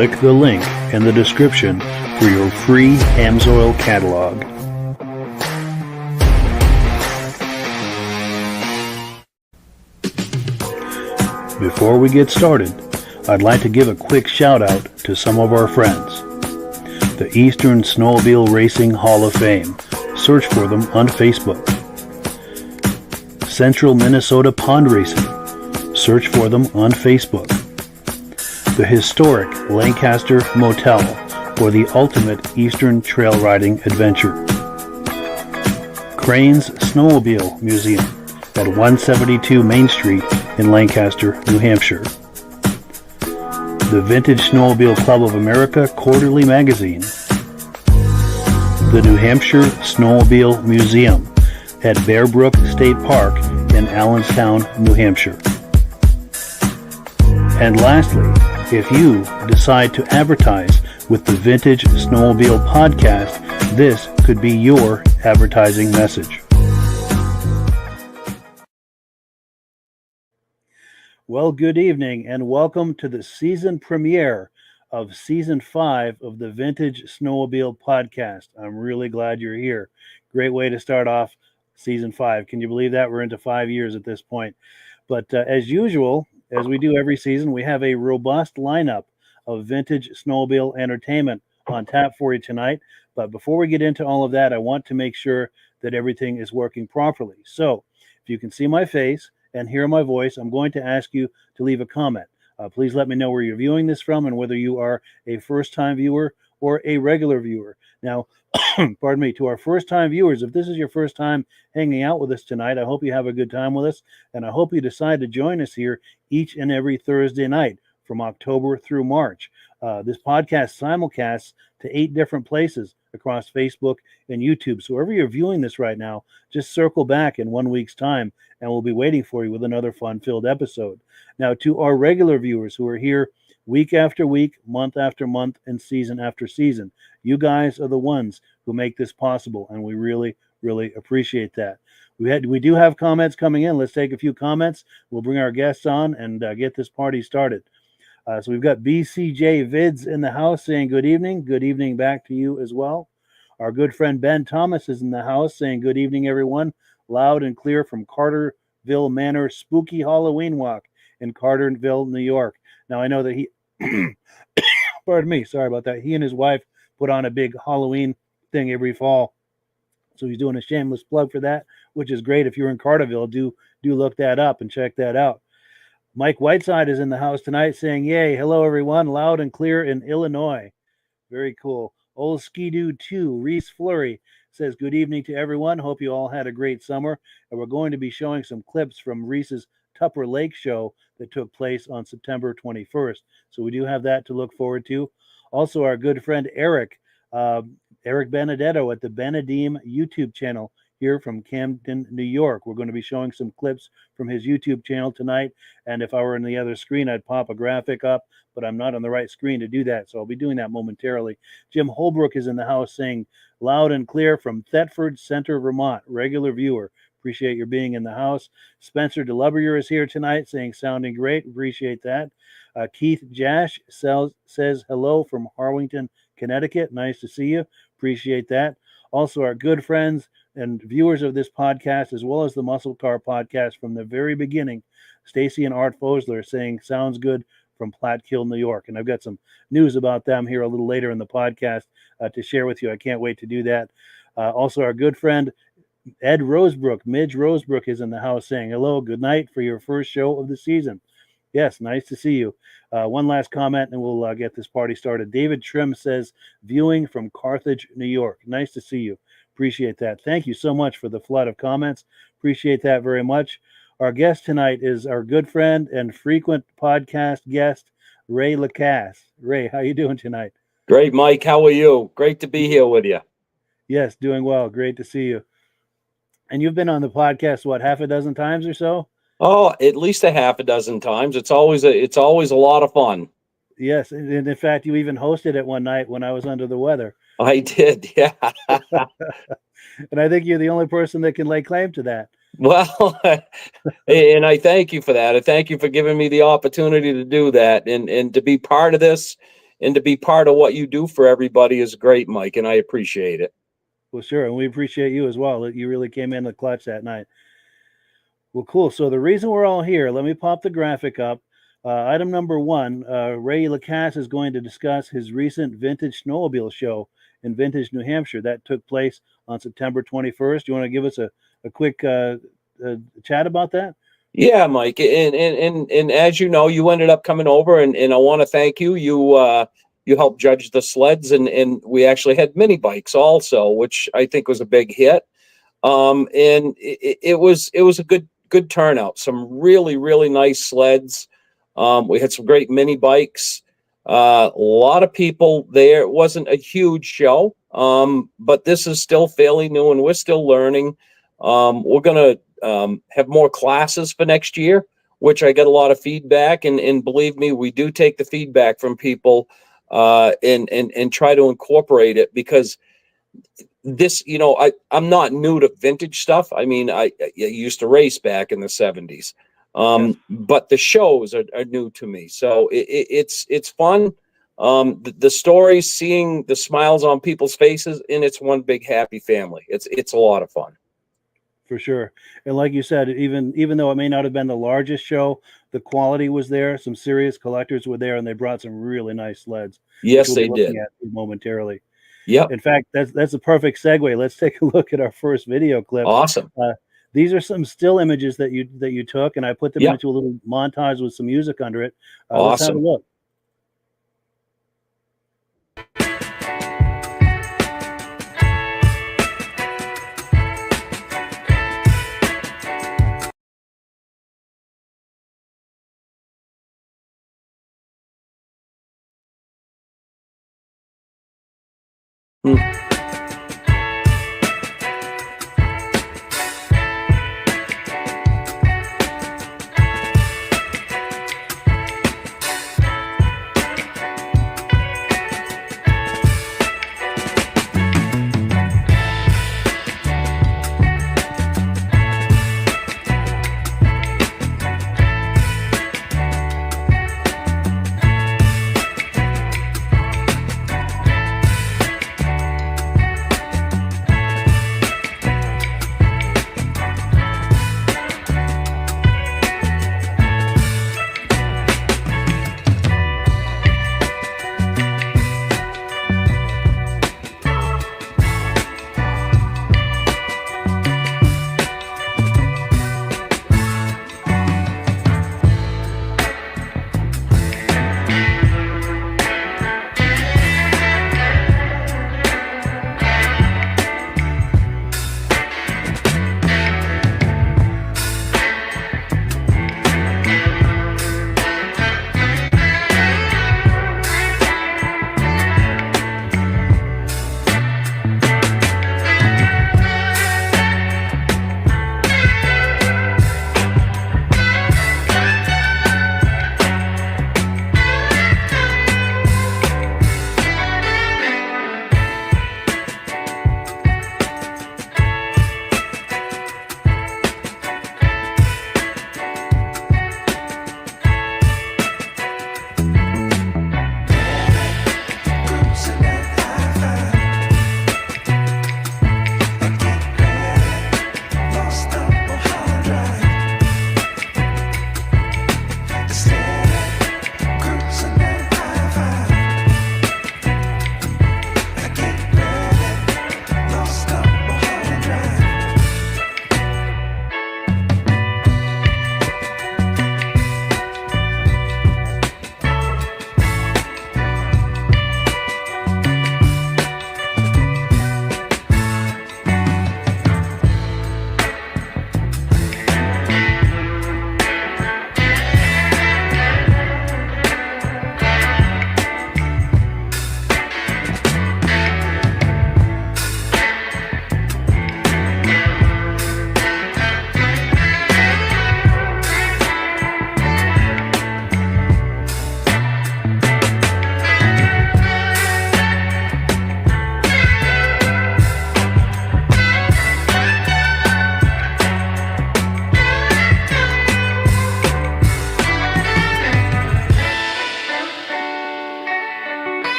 click the link in the description for your free Amsoil catalog. Before we get started, I'd like to give a quick shout out to some of our friends. The Eastern Snowmobile Racing Hall of Fame. Search for them on Facebook. Central Minnesota Pond Racing. Search for them on Facebook. The historic Lancaster Motel for the ultimate Eastern trail riding adventure. Crane's Snowmobile Museum at 172 Main Street in Lancaster, New Hampshire. The Vintage Snowmobile Club of America Quarterly Magazine. The New Hampshire Snowmobile Museum at Bear Brook State Park in Allenstown, New Hampshire. And lastly, if you decide to advertise with the Vintage Snowmobile Podcast, this could be your advertising message. Well, good evening and welcome to the season premiere of Season 5 of the Vintage Snowmobile Podcast. I'm really glad you're here. Great way to start off Season 5. Can you believe that? We're into 5 years at this point. But as usual, as we do every season, we have a robust lineup of vintage snowmobile entertainment on tap for you tonight. But before we get into all of that, I want to make sure that everything is working properly. So if you can see my face and hear my voice, I'm going to ask you to leave a comment. Please let me know where you're viewing this from and whether you are a first-time viewer or a regular viewer. Now, pardon me, to our first-time viewers, if this is your first time hanging out with us tonight, I hope you have a good time with us, and I hope you decide to join us here each and every Thursday night from October through March. This podcast simulcasts to 8 different places across Facebook and YouTube. So wherever you're viewing this right now, just circle back in 1 week's time, and we'll be waiting for you with another fun-filled episode. Now, to our regular viewers who are here week after week, month after month, and season after season, you guys are the ones who make this possible, and we really, really appreciate that. We do have comments coming in. Let's take a few comments. We'll bring our guests on and get this party started. So we've got BCJ Vids in the house saying good evening. Good evening back to you as well. Our good friend Ben Thomas is in the house saying good evening, everyone. Loud and clear from Carterville Manor Spooky Halloween Walk in Carterville, New York. Now, I know that he, pardon me, sorry about that. He and his wife put on a big Halloween thing every fall. So he's doing a shameless plug for that, which is great. If you're in Carterville, do look that up and check that out. Mike Whiteside is in the house tonight saying, yay, hello, everyone, loud and clear in Illinois. Very cool. Old Skidoo 2, Reese Flurry, says good evening to everyone. Hope you all had a great summer. And we're going to be showing some clips from Reese's Tupper Lake show that took place on September 21st. So we do have that to look forward to. Also, our good friend Eric Benedetto at the BENEDEEM YouTube channel here from Camden, New York. We're going to be showing some clips from his YouTube channel tonight. And if I were on the other screen, I'd pop a graphic up, but I'm not on the right screen to do that. So I'll be doing that momentarily. Jim Holbrook is in the house saying loud and clear from Thetford Center, Vermont. Regular viewer. Appreciate your being in the house. Spencer DeLubrier is here tonight saying sounding great. Appreciate that. Keith Jash says hello from Harwington, Connecticut. Nice to see you. Appreciate that. Also, our good friends and viewers of this podcast, as well as the Muscle Car podcast from the very beginning, Stacy and Art Fosler saying sounds good from Platkill, New York. And I've got some news about them here a little later in the podcast to share with you. I can't wait to do that. Also, our good friend Ed Rosebrook, Midge Rosebrook, is in the house saying hello, good night for your first show of the season. Yes, nice to see you. One last comment and we'll get this party started. David Trim says, viewing from Carthage, New York. Nice to see you. Appreciate that. Thank you so much for the flood of comments. Appreciate that very much. Our guest tonight is our good friend and frequent podcast guest, Ray Lacasse. Ray, how you doing tonight? Great, Mike. How are you? Great to be here with you. Yes, doing well. Great to see you. And you've been on the podcast, what, half a dozen times or so? Oh, at least a half a dozen times. It's always a lot of fun. Yes, and in fact, you even hosted it one night when I was under the weather. I did, yeah. And I think you're the only person that can lay claim to that. Well, and I thank you for that. I thank you for giving me the opportunity to do that and to be part of this. to be part of what you do for everybody is great, Mike, and I appreciate it. Well, sure, and we appreciate you as well. That you really came in the clutch that night. Well, cool. So the reason we're all here, let me pop the graphic up. Item number one, Ray Lacasse is going to discuss his recent vintage snowmobile show in Vintage, New Hampshire. That took place on September 21st. You want to give us a quick chat about that? Yeah, Mike, and as you know, you ended up coming over, and I want to thank you. You helped judge the sleds, and we actually had mini bikes also, which I think was a big hit. And it was a good turnout. Some really, really nice sleds. We had some great mini bikes. A lot of people there. It wasn't a huge show, but this is still fairly new, and we're still learning. We're going to have more classes for next year, which I got a lot of feedback. And believe me, we do take the feedback from people and try to incorporate it, because this, I'm not new to vintage stuff. I mean, I used to race back in the 70s. Yes. But the shows are new to me. So it's fun. The stories, seeing the smiles on people's faces, and it's one big happy family. It's a lot of fun. For sure. And like you said, even though it may not have been the largest show, the quality was there. Some serious collectors were there, and they brought some really nice sleds. Yes, they did. At momentarily. Yeah. In fact, that's a perfect segue. Let's take a look at our first video clip. Awesome. These are some still images that you took, and I put them into a little montage with some music under it. Awesome. Let's have a look.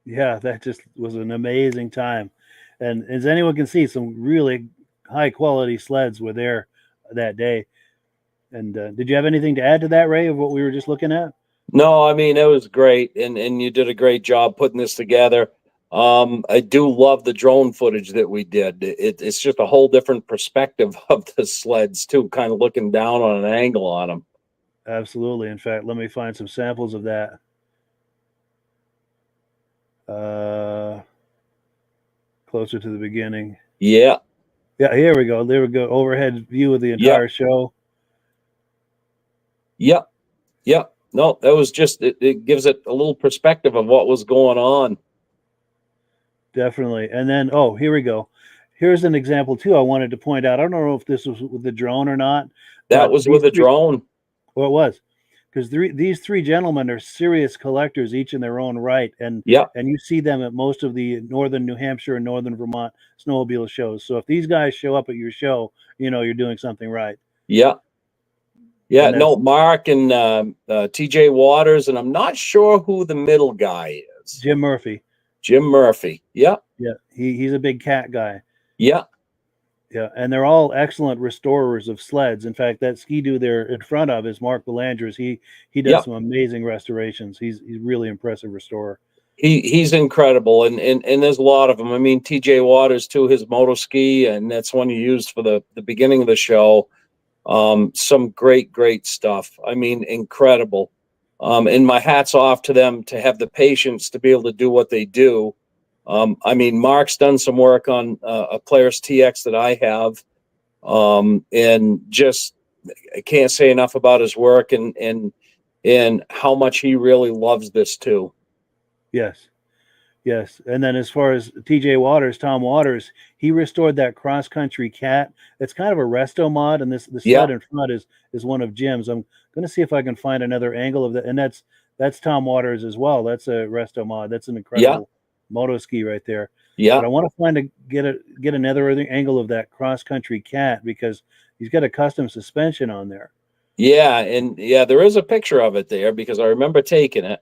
Yeah, that just was an amazing time. And as anyone can see, some really high quality sleds were there that day. And did you have anything to add to that, Ray, of what we were just looking at? No, I mean, it was great, and you did a great job putting this together. I do love the drone footage that we did. It's just a whole different perspective of the sleds too, kind of looking down on an angle on them. Absolutely. In fact, let me find some samples of that. Closer to the beginning. Yeah. Yeah, here we go. There we go. Overhead view of the entire show. Yep. Yep. No, that was just, it gives it a little perspective of what was going on. Definitely. And then, oh, here we go. Here's an example too. I wanted to point out. I don't know if this was with the drone or not. That was with a drone. Well, it was, because these three gentlemen are serious collectors, each in their own right. And and you see them at most of the northern New Hampshire and northern Vermont snowmobile shows. So if these guys show up at your show, you know you're doing something right. Yeah. Yeah, no, Mark and TJ Waters, and I'm not sure who the middle guy is. Jim Murphy. Jim Murphy. Yeah. Yeah. He's a big cat guy. Yeah. Yeah. And they're all excellent restorers of sleds. In fact, that ski-doo there in front of is Mark Belanders. He does some amazing restorations. He's really impressive restorer. He's incredible, and there's a lot of them. I mean, TJ Waters too, his moto ski, and that's one you used for the beginning of the show. Some great stuff. I mean, incredible. And my hat's off to them to have the patience to be able to do what they do. I mean, Mark's done some work on a Polaris TX that I have, and just I can't say enough about his work and how much he really loves this too. Yes. And then as far as TJ Waters, Tom Waters, he restored that cross country cat. It's kind of a resto mod, and the sled in front is one of Jim's. I'm going to see if I can find another angle of that, and that's Tom Waters as well. That's a resto mod. That's an incredible moto ski right there. Yeah. But I want to get another angle of that cross country cat, because he's got a custom suspension on there. Yeah, and there is a picture of it there because I remember taking it.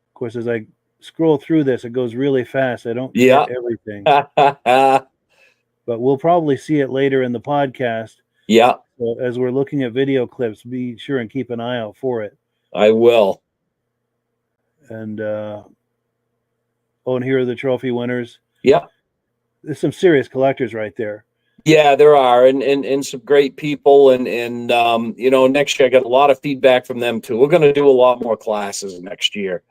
Of course, as I scroll through this, it goes really fast. I don't get everything. But we'll probably see it later in the podcast. Yeah. So as we're looking at video clips, be sure and keep an eye out for it. I will. And and here are the trophy winners. Yeah. There's some serious collectors right there. Yeah, there are, and some great people, and you know, next year I got a lot of feedback from them too. We're going to do a lot more classes next year.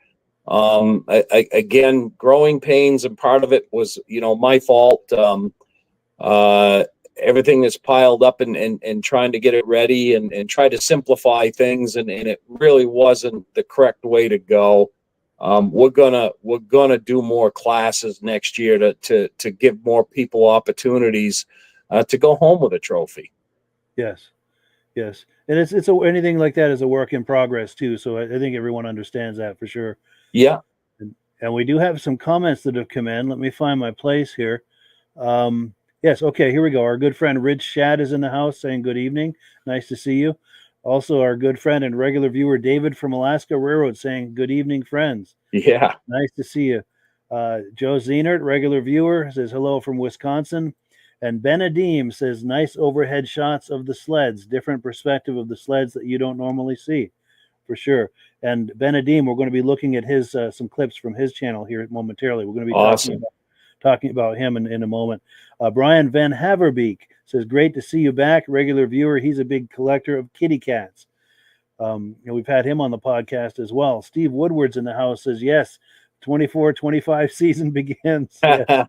Again, growing pains, and part of it was, you know, my fault. Everything is piled up and trying to get it ready and try to simplify things, and it really wasn't the correct way to go. We're gonna do more classes next year to give more people opportunities to go home with a trophy. Yes, and it's anything like that is a work in progress too. So I think everyone understands that for sure. Yeah. And we do have some comments that have come in. Let me find my place here. Yes, okay, here we go. Our good friend Rich Shad is in the house saying good evening. Nice to see you. Also, our good friend and regular viewer David from Alaska Railroad saying good evening, friends. Yeah. Nice to see you. Joe Zenert, regular viewer, says hello from Wisconsin. And BENEDEEM says nice overhead shots of the sleds, different perspective of the sleds that you don't normally see. For sure. And BENEDEEM, we're going to be looking at his some clips from his channel here momentarily. We're going to be talking about him in a moment. Brian Van Haverbeek says, great to see you back. Regular viewer. He's a big collector of kitty cats. And we've had him on the podcast as well. Steve Woodward's in the house, says, yes, 24-25 season begins. Yes,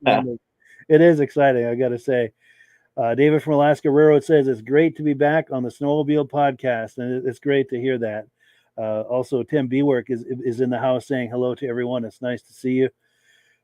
it is exciting, I got to say. David from Alaska Railroad says, it's great to be back on the Snowmobile Podcast, and it's great to hear that. Also, Tim Bework is in the house saying hello to everyone. It's nice to see you.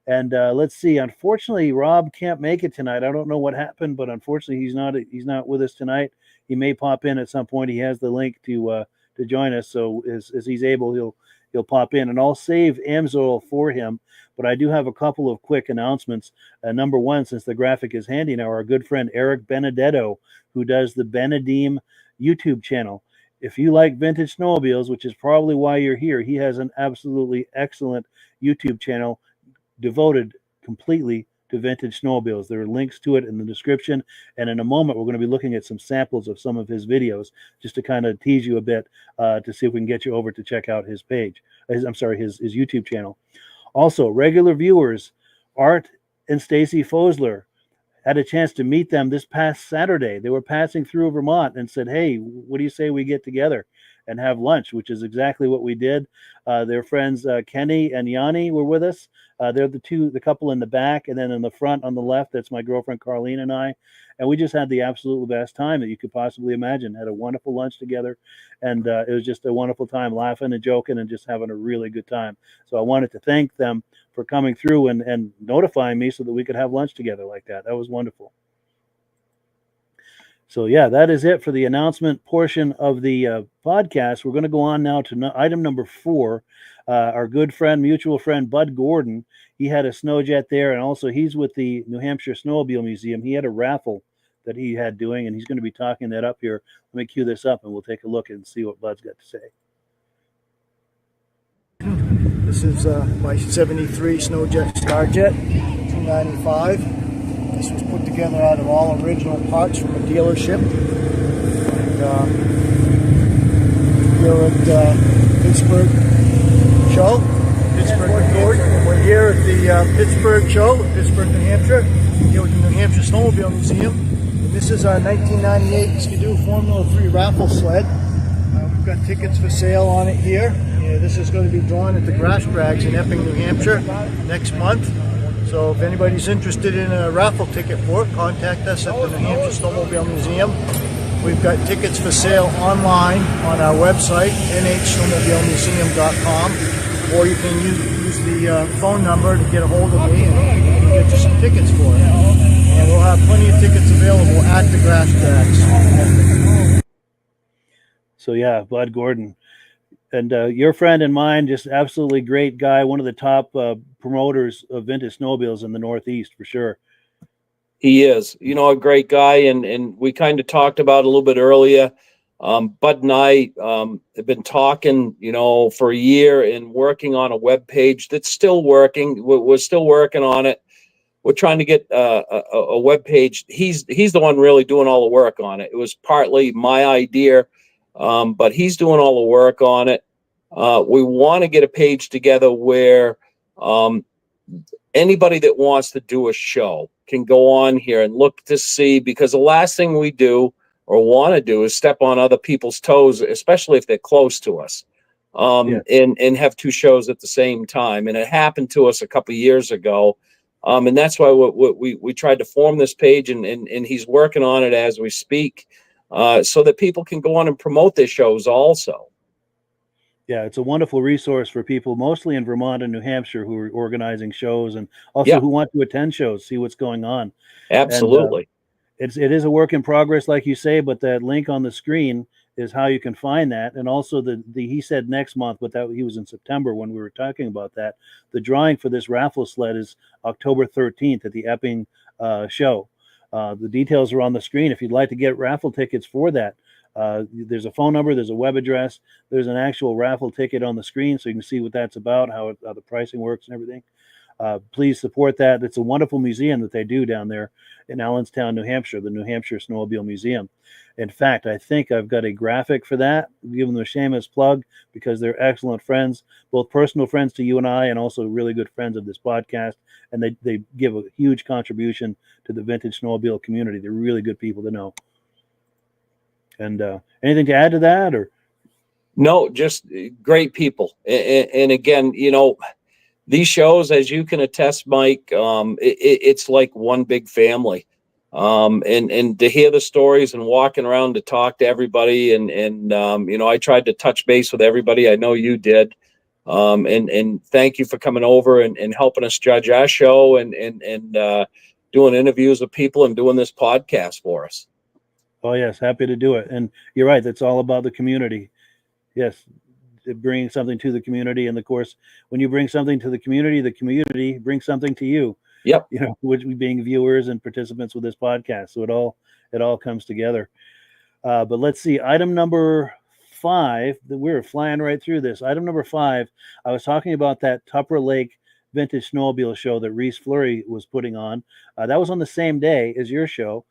And let's see. Unfortunately, Rob can't make it tonight. I don't know what happened, but unfortunately, he's not with us tonight. He may pop in at some point. He has the link to join us, so as he's able, he'll pop in, and I'll save Amsoil for him. But I do have a couple of quick announcements. Number one, since the graphic is handy now, our good friend Eric Benedetto, who does the BENEDEEM YouTube channel, if you like vintage snowmobiles, which is probably why you're here, he has an absolutely excellent YouTube channel devoted completely to vintage snowmobiles. There are links to it in the description, and in a moment we're going to be looking at some samples of some of his videos just to kind of tease you a bit to see if we can get you over to check out his page. His YouTube channel. Also, regular viewers Art and Stacy Fosler, had a chance to meet them this past Saturday. They were passing through Vermont and said, "Hey, what do you say we get together and have lunch?" Which is exactly what we did. Their friends Kenny and Yanni were with us. They're the couple in the back, and then in the front on the left, that's my girlfriend Carlene and I. And we just had the absolute best time that you could possibly imagine. Had a wonderful lunch together, and it was just a wonderful time, laughing and joking and just having a really good time. So I wanted to thank them for coming through and notifying me so that we could have lunch together like that. That was wonderful. So yeah, that is it for the announcement portion of the podcast. We're going to go on now to item number 4. Our good friend, mutual friend, Bud Gordon, he had a snow jet there, and also he's with the New Hampshire Snowmobile Museum. He had a raffle that he had doing, and he's going to be talking that up here. Let me cue this up, and we'll take a look and see what Bud's got to say. This is my 73 Snowjet Starjet, 295. This was put together out of all original parts from a dealership. And we're at Pittsburg show. We're here at the Pittsburg show in Pittsburg, New Hampshire, here with the New Hampshire Snowmobile Museum. And this is our 1998 Skidoo Formula 3 raffle sled. We've got tickets for sale on it here. This is going to be drawn at the Grass Drags in Epping, New Hampshire next month. So if anybody's interested in a raffle ticket for it, contact us at the New Hampshire Snowmobile Museum. We've got tickets for sale online on our website, nhsnowmobilemuseum.com, or you can use the phone number to get a hold of me and we can get you some tickets for it. And we'll have plenty of tickets available at the Grass Drags. So yeah, Bud Gordon. And your friend and mine, just absolutely great guy, one of the top promoters of vintage snowmobiles in the Northeast for sure. He is, a great guy, and we kind of talked about a little bit earlier. Bud and I have been talking, for a year and working on a web page that's still working. We're still working on it. We're trying to get a web page. He's the one really doing all the work on it. It was partly my idea. But he's doing all the work on it. We want to get a page together where anybody that wants to do a show can go on here and look to see, because the last thing we do or want to do is step on other people's toes, especially if they're close to us, and have two shows at the same time. And it happened to us a couple of years ago. And that's why we tried to form this page, and he's working on it as we speak. So that people can go on and promote their shows also. Yeah, it's a wonderful resource for people, mostly in Vermont and New Hampshire, who are organizing shows and also who want to attend shows, see what's going on. Absolutely. And, it is a work in progress, like you say, but that link on the screen is how you can find that. And also he said next month, but he was in September when we were talking about that. The drawing for this raffle sled is October 13th at the Epping show. The details are on the screen if you'd like to get raffle tickets for that. There's a phone number, there's a web address, there's an actual raffle ticket on the screen so you can see what that's about, how the pricing works and everything. Please support that. It's a wonderful museum that they do down there in Allenstown, New Hampshire, the New Hampshire Snowmobile Museum. In fact, I think I've got a graphic for that. Give them a shameless plug because they're excellent friends, both personal friends to you and I, and also really good friends of this podcast. And they give a huge contribution to the vintage snowmobile community. They're really good people to know. And anything to add to that, or? No, just great people. And again, these shows, as you can attest, Mike, it's like one big family. And to hear the stories and walking around to talk to everybody, and I tried to touch base with everybody. I know you did. And thank you for coming over and helping us judge our show and doing interviews with people and doing this podcast for us. Oh yes, happy to do it. And you're right, that's all about the community. Yes, bringing something to the community, and of course, when you bring something to the community brings something to you. Yep. Which we being viewers and participants with this podcast. So it all comes together. But let's see, item number 5, we were flying right through this. Item number 5, I was talking about that Tupper Lake Vintage Snowmobile show that Reese Fleury was putting on. That was on the same day as your show,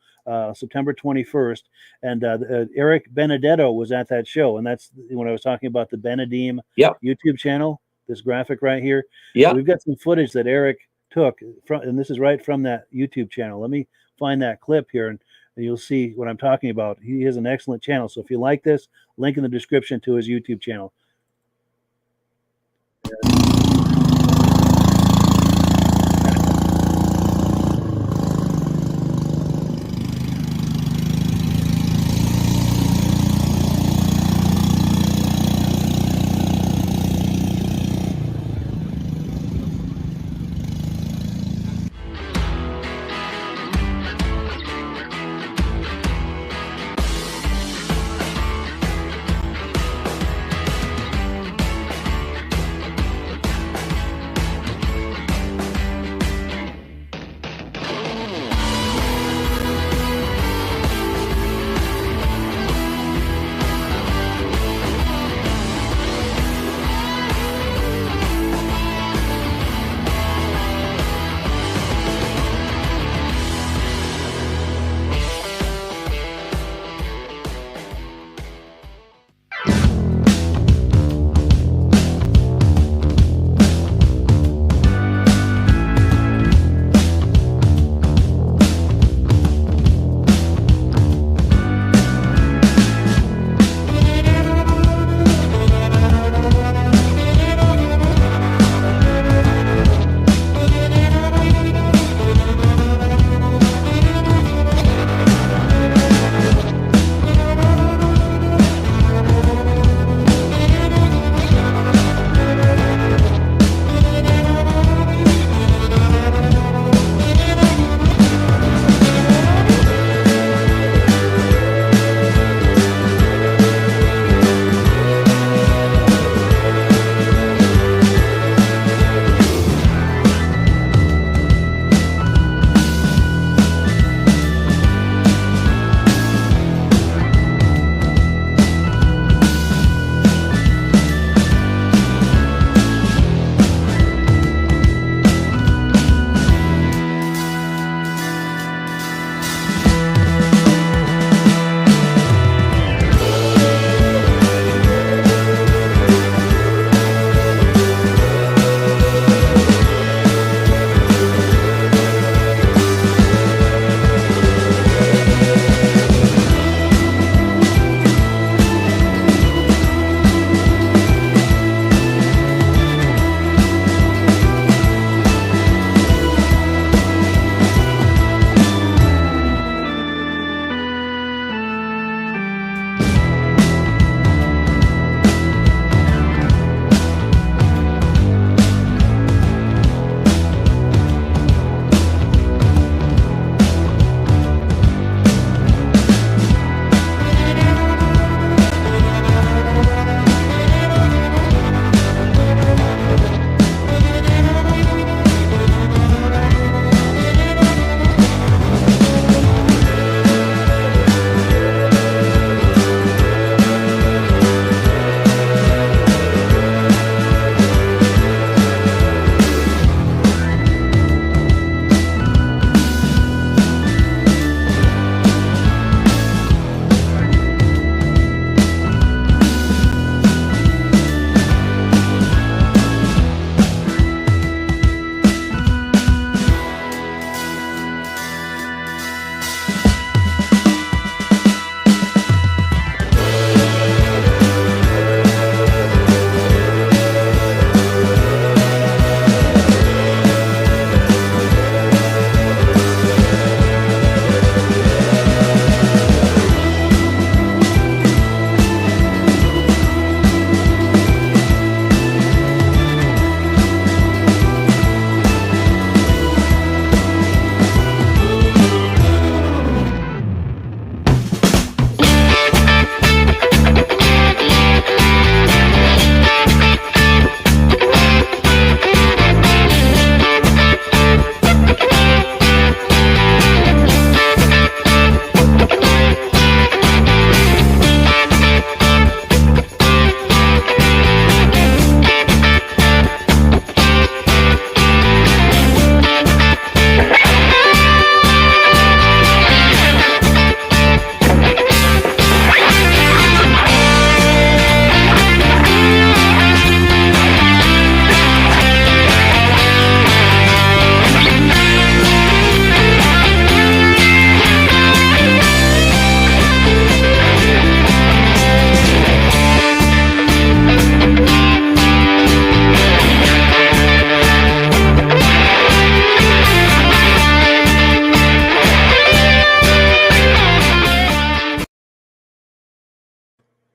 September 21st. And Eric Benedetto was at that show. And that's when I was talking about the BENEDEEM YouTube channel, this graphic right here. Yeah. We've got some footage that Eric took from, and this is right from that YouTube channel. Let me find that clip here, and you'll see what I'm talking about. He has an excellent channel. So if you like this, link in the description to his YouTube channel.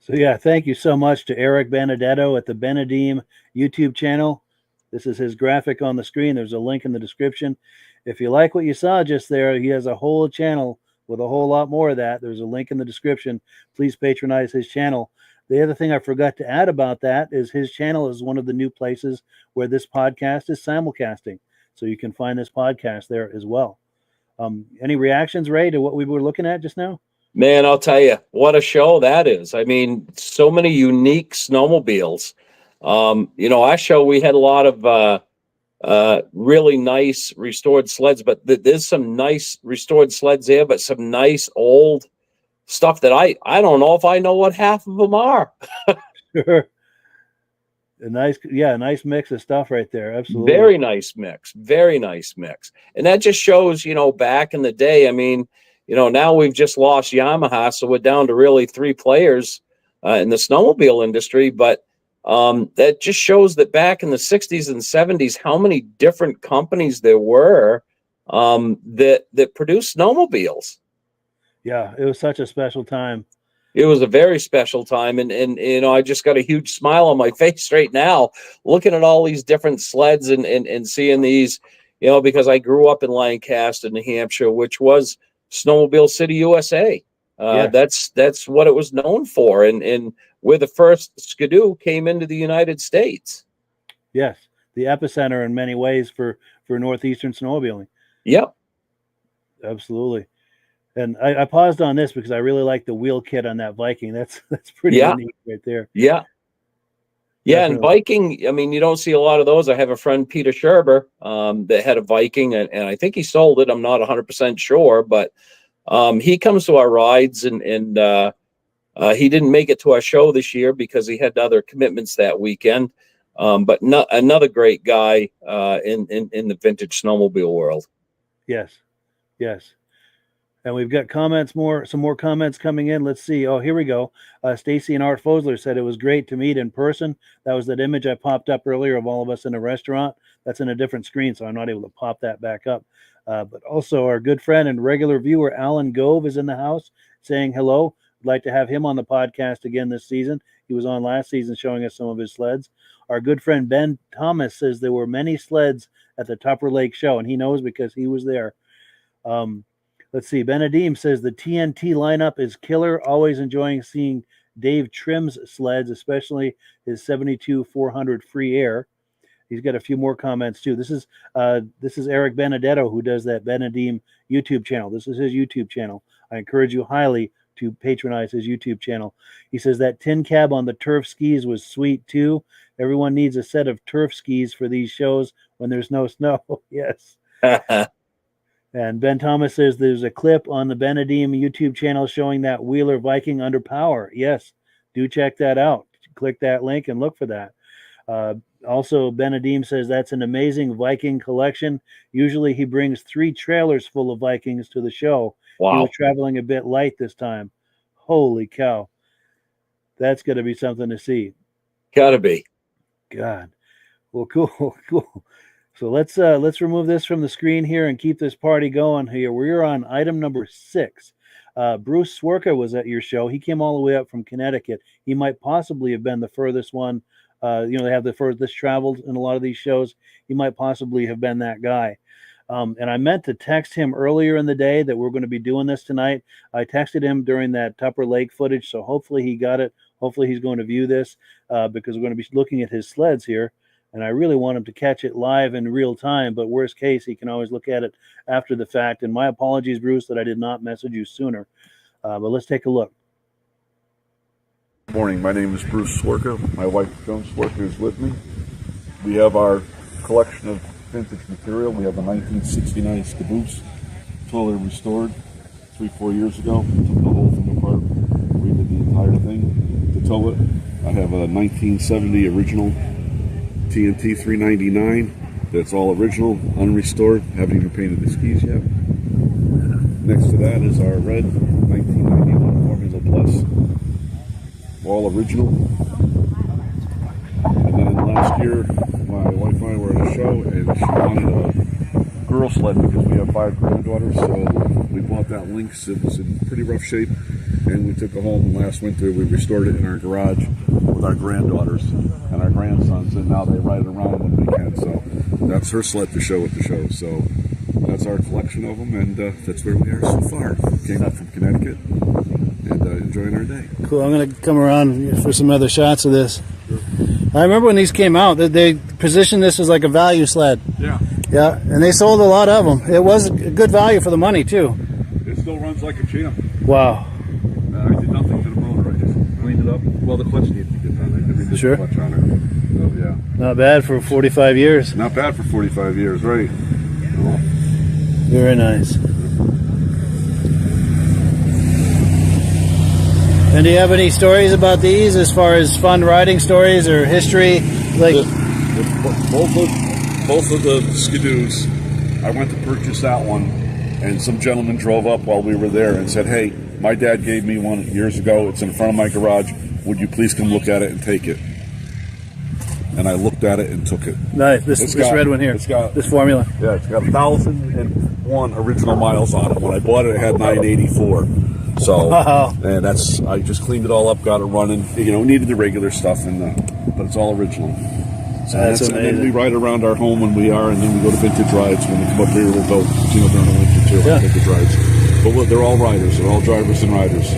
So yeah, thank you so much to Eric Benedetto at the BENEDEEM YouTube channel. This is his graphic on the screen. There's a link in the description. If you like what you saw just there, he has a whole channel with a whole lot more of that. There's a link in the description. Please patronize his channel. The other thing I forgot to add about that is his channel is one of the new places where this podcast is simulcasting. So you can find this podcast there as well. Any reactions, Ray, to what we were looking at just now? Man, I'll tell you, what a show that is. I mean, so many unique snowmobiles. Our show, we had a lot of really nice restored sleds, but there's some nice restored sleds there, but some nice old stuff that I don't know if I know what half of them are. Sure. A nice mix of stuff right there. Absolutely. Very nice mix. Very nice mix. And that just shows, back in the day, I mean, now we've just lost Yamaha, so we're down to really 3 players in the snowmobile industry. But that just shows that back in the 60s and 70s, how many different companies there were that produced snowmobiles. Yeah, it was such a special time. It was a very special time. And I just got a huge smile on my face right now, looking at all these different sleds and seeing these, because I grew up in Lancaster, New Hampshire, which was Snowmobile City, USA. That's what it was known for, and where the first Skidoo came into the United States. Yes, the epicenter in many ways for northeastern snowmobiling. Yep, absolutely. And I paused on this because I really like the wheel kit on that Viking. That's pretty unique right there. Yeah. Yeah, definitely. And Viking, I mean, you don't see a lot of those. I have a friend, Peter Scherber, that had a Viking, and I think he sold it. I'm not 100% sure, but he comes to our rides, and he didn't make it to our show this year because he had other commitments that weekend. But another great guy in the vintage snowmobile world. Yes. And we've got some more comments coming in. Let's see. Oh, here we go. Stacy and Art Fosler said it was great to meet in person. That was that image I popped up earlier of all of us in a restaurant. That's in a different screen, so I'm not able to pop that back up. But also our good friend and regular viewer, Alan Gove, is in the house saying hello. I'd like to have him on the podcast again this season. He was on last season showing us some of his sleds. Our good friend Ben Thomas says there were many sleds at the Tupper Lake show, and he knows because he was there. Let's see. BENEDEEM says the TNT lineup is killer. Always enjoying seeing Dave Trim's sleds, especially his 72-400 free air. He's got a few more comments too. This is Eric Benedetto, who does that BENEDEEM YouTube channel. This is his YouTube channel. I encourage you highly to patronize his YouTube channel. He says that tin cab on the turf skis was sweet too. Everyone needs a set of turf skis for these shows when there's no snow. Yes. And Ben Thomas says there's a clip on the BENEDEEM YouTube channel showing that Wheeler Viking under power. Yes, do check that out. Click that link and look for that. Also, BENEDEEM says that's an amazing Viking collection. Usually he brings 3 trailers full of Vikings to the show. Wow. He was traveling a bit light this time. Holy cow. That's going to be something to see. Gotta be. God. Well, cool. So let's remove this from the screen here and keep this party going here. We're on item number 6. Bruce Cwirka was at your show. He came all the way up from Connecticut. He might possibly have been the furthest one. They have the furthest traveled in a lot of these shows. He might possibly have been that guy. And I meant to text him earlier in the day that we're going to be doing this tonight. I texted him during that Tupper Lake footage, so hopefully he got it. Hopefully he's going to view this because we're going to be looking at his sleds here. And I really want him to catch it live in real time, but worst case, he can always look at it after the fact. And my apologies, Bruce, that I did not message you sooner. But let's take a look. Good morning. My name is Bruce Cwirka. My wife, Joan Cwirka, is with me. We have our collection of vintage material. We have a 1969 Caboose, totally restored 3-4 years ago. Took the whole thing apart, redid the entire thing to tow it. I have a 1970 original TNT 399 that's all original, unrestored, haven't even painted the skis yet. Next to that is our red 1991 Formula Plus, all original. And then last year my wife and I were at a show and she wanted a girl sled because we have 5 granddaughters, so we bought that Lynx. It was in pretty rough shape. and we took it home. And last winter we restored it in our garage with our granddaughters and our grandsons, and now they ride around when we can. So that's her sled to show at the show. So that's our collection of them, and that's where we are so far. Came up from Connecticut and enjoying our day. Cool. I'm going to come around for some other shots of this. I remember when these came out, they positioned this as like a value sled. Yeah. Yeah, and they sold a lot of them. It was a good value for the money, too. It still runs like a champ. Wow. I did nothing to the motor. I just cleaned it up. Well, the clutch needed to get done. I redid Sure. the clutch on it. So, yeah. Not bad for 45 years. Not bad for 45 years, right? Cool. Very nice. And do you have any stories about these as far as fun riding stories or history? Like Both of the Skidoos, I went to purchase that one, and some gentleman drove up while we were there and said, "Hey, my dad gave me one years ago. It's in front of my garage. Would you please come look at it and take it?" And I looked at it and took it. nice. This red one here. It's got this formula. Yeah, it's got 1,001 original miles on it. When I bought it, it had 984. So, Wow. and I just cleaned it all up, got it running. Needed the regular stuff, but it's all original. So That's and then amazing. we ride around our home when we are, and then we go to vintage rides. When we come up here, we'll go, during the winter too, Yeah. vintage rides. But they're all riders. They're all drivers and riders.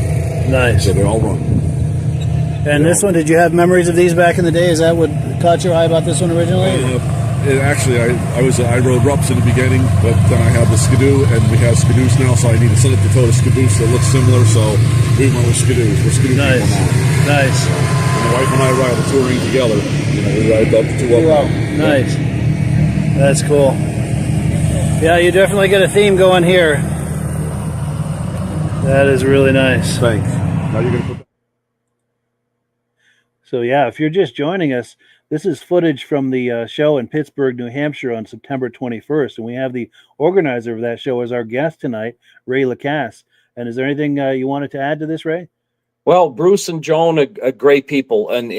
Nice. So they all run. And this one, did you have memories of these back in the day? Is that what caught your eye about this one originally? Actually, I rode Rupps in the beginning, but then I had the Skidoo, and we have Skidoos now, so I needed something to tow the Skidoos that looks similar. So we went with Skidoos. We're Skidoo Nice. people now. Nice. My wife and I ride a touring together. We ride up to 2 Wow. up. Nice. That's cool. Yeah, you definitely get a theme going here. That is really nice. Thanks. Now you're gonna put. So yeah, if you're just joining us, this is footage from the show in Pittsburg, New Hampshire on September 21st. And we have the organizer of that show as our guest tonight, Ray Lacasse. And is there anything you wanted to add to this, Ray? Well, Bruce and Joan are great people, and